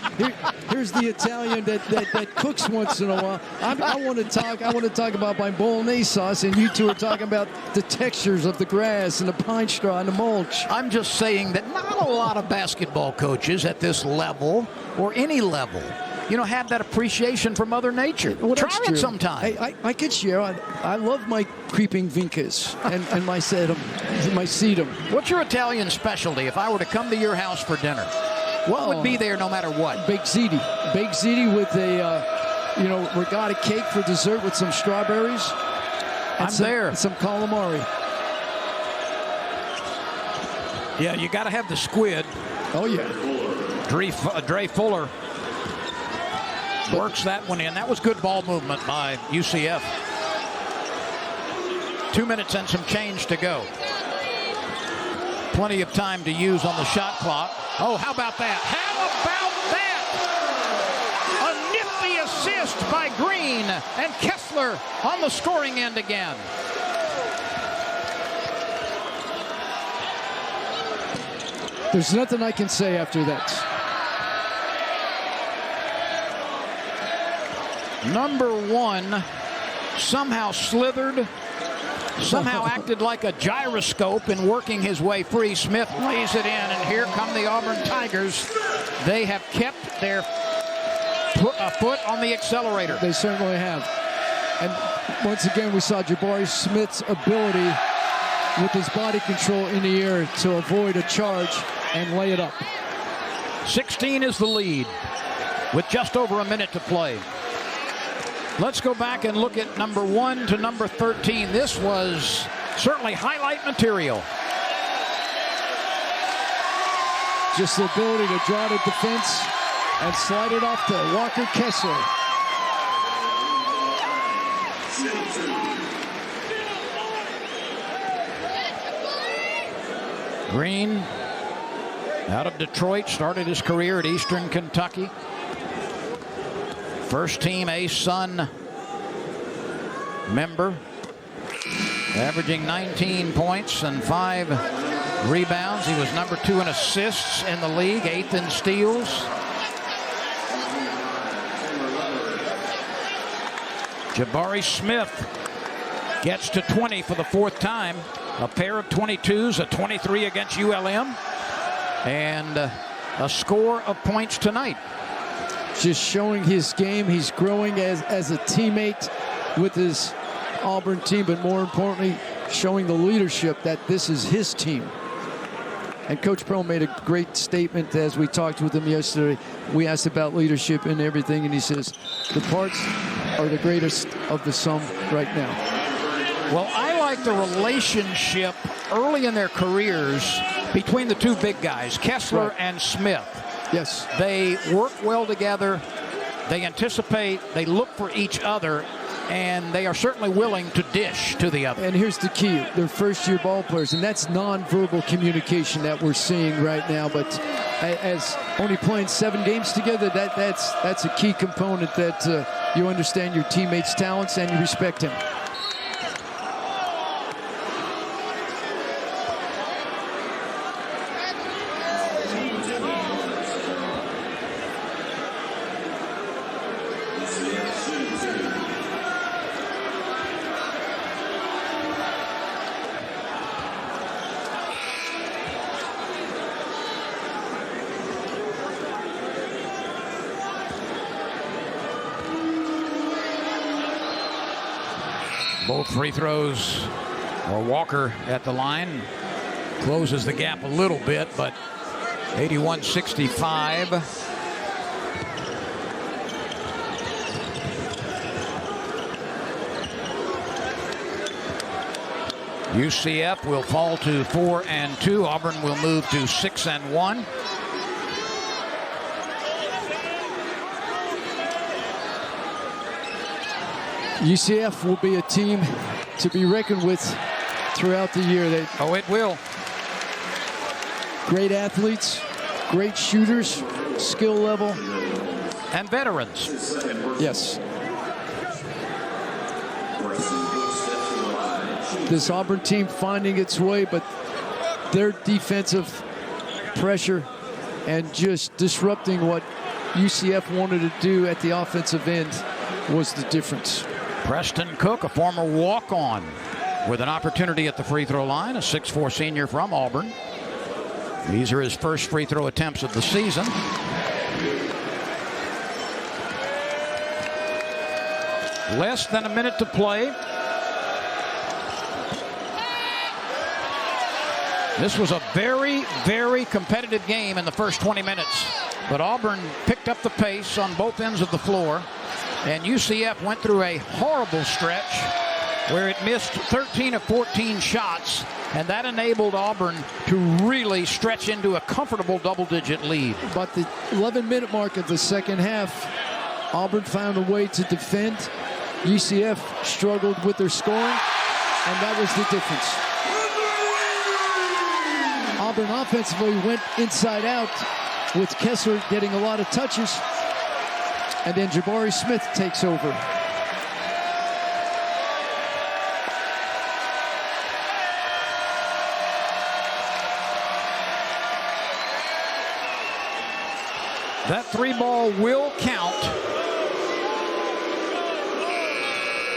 Here's the Italian that cooks once in a while. I want to talk about my bolognese sauce, and you two are talking about the textures of the grass and the pine straw and the mulch. I'm just saying that not a lot of basketball coaches at this level or any level, have that appreciation for Mother Nature. Well, try it sometime. I could share. I love my creeping vincas and my sedum. What's your Italian specialty if I were to come to your house for dinner? What would be there no matter what? Baked ziti with a regatta cake for dessert with some strawberries. And some calamari. Yeah, you got to have the squid. Oh yeah. Dre Fuller works that one in. That was good ball movement by UCF. 2 minutes and some change to go. Plenty of time to use on the shot clock. Oh, how about that? How about that? A nifty assist by Green, and Kessler on the scoring end again. There's nothing I can say after that. Number one somehow slithered, somehow acted like a gyroscope in working his way free. Smith lays it in, and here come the Auburn Tigers. They have kept their foot on the accelerator. They certainly have. And once again, we saw Jabari Smith's ability with his body control in the air to avoid a charge and lay it up. 16 is the lead with just over a minute to play. Let's go back and look at number 1 to number 13. This was certainly highlight material. Just the ability to draw the defense and slide it off to Walker Kessler. Green, out of Detroit, started his career at Eastern Kentucky. First team A-Sun member, averaging 19 points and 5 rebounds. He was number 2 in assists in the league, 8th in steals. Jabari Smith gets to 20 for the 4th time. A pair of 22s, a 23 against ULM, and a score of points tonight. Just showing his game. He's growing as a teammate with his Auburn team, but more importantly, showing the leadership that this is his team. And Coach Pearl made a great statement as we talked with him yesterday. We asked about leadership and everything, and he says, the parts are the greatest of the sum right now. Well, I like the relationship early in their careers between the two big guys, Kessler and Smith. Yes. They work well together. They anticipate. They look for each other. and they are certainly willing to dish to the other. And here's the key. They're first-year ball players, and that's nonverbal communication that we're seeing right now. But as only playing 7 games together, that's a key component that you understand your teammates' talents and you respect him. Both free throws, or Walker at the line closes the gap a little bit, but 81-65. UCF will fall to 4-2. Auburn will move to 6-1. UCF will be a team to be reckoned with throughout the year. It will. Great athletes, great shooters, skill level. And veterans. Yes. This Auburn team finding its way, but their defensive pressure and just disrupting what UCF wanted to do at the offensive end was the difference. Preston Cook, a former walk-on, with an opportunity at the free throw line, a 6'4" senior from Auburn. These are his first free throw attempts of the season. Less than a minute to play. This was a very, very competitive game in the first 20 minutes. But Auburn picked up the pace on both ends of the floor. And UCF went through a horrible stretch where it missed 13 of 14 shots, and that enabled Auburn to really stretch into a comfortable double-digit lead. But the 11-minute mark of the second half, Auburn found a way to defend. UCF struggled with their scoring, and that was the difference. Auburn offensively went inside out with Kessler getting a lot of touches. And then Jabari Smith takes over. That 3-ball will count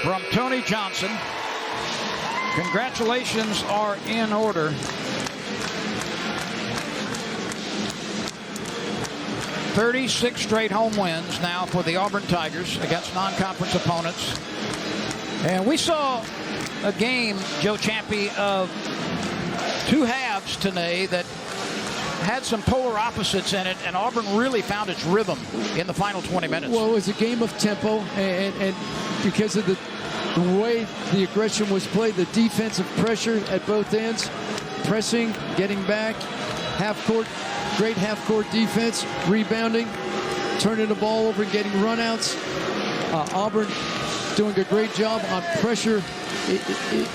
from Tony Johnson. Congratulations are in order. 36 straight home wins now for the Auburn Tigers against non-conference opponents. And we saw a game, Joe Champy, of 2 halves today that had some polar opposites in it, and Auburn really found its rhythm in the final 20 minutes. Well, it was a game of tempo, and because of the way the aggression was played, the defensive pressure at both ends, pressing, getting back, half-court, great half-court defense, rebounding, turning the ball over and getting runouts. Auburn doing a great job on pressure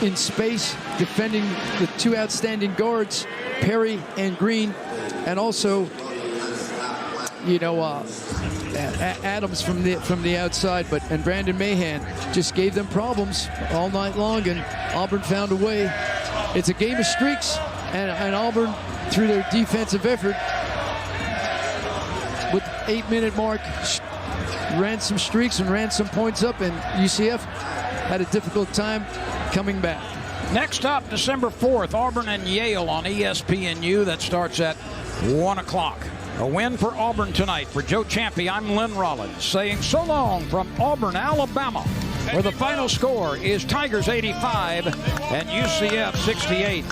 in space, defending the 2 outstanding guards, Perry and Green, and also, you know, Adams from the outside, and Brandon Mahan just gave them problems all night long, and Auburn found a way. It's a game of streaks, and Auburn, through their defensive effort, with 8-minute mark, ran some streaks and ran some points up, and UCF had a difficult time coming back. Next up, December 4th, Auburn and Yale on ESPNU. That starts at 1 o'clock. A win for Auburn tonight. For Joe Champy, I'm Lynn Rollins, saying so long from Auburn, Alabama, where the final score is Tigers 85 and UCF 68.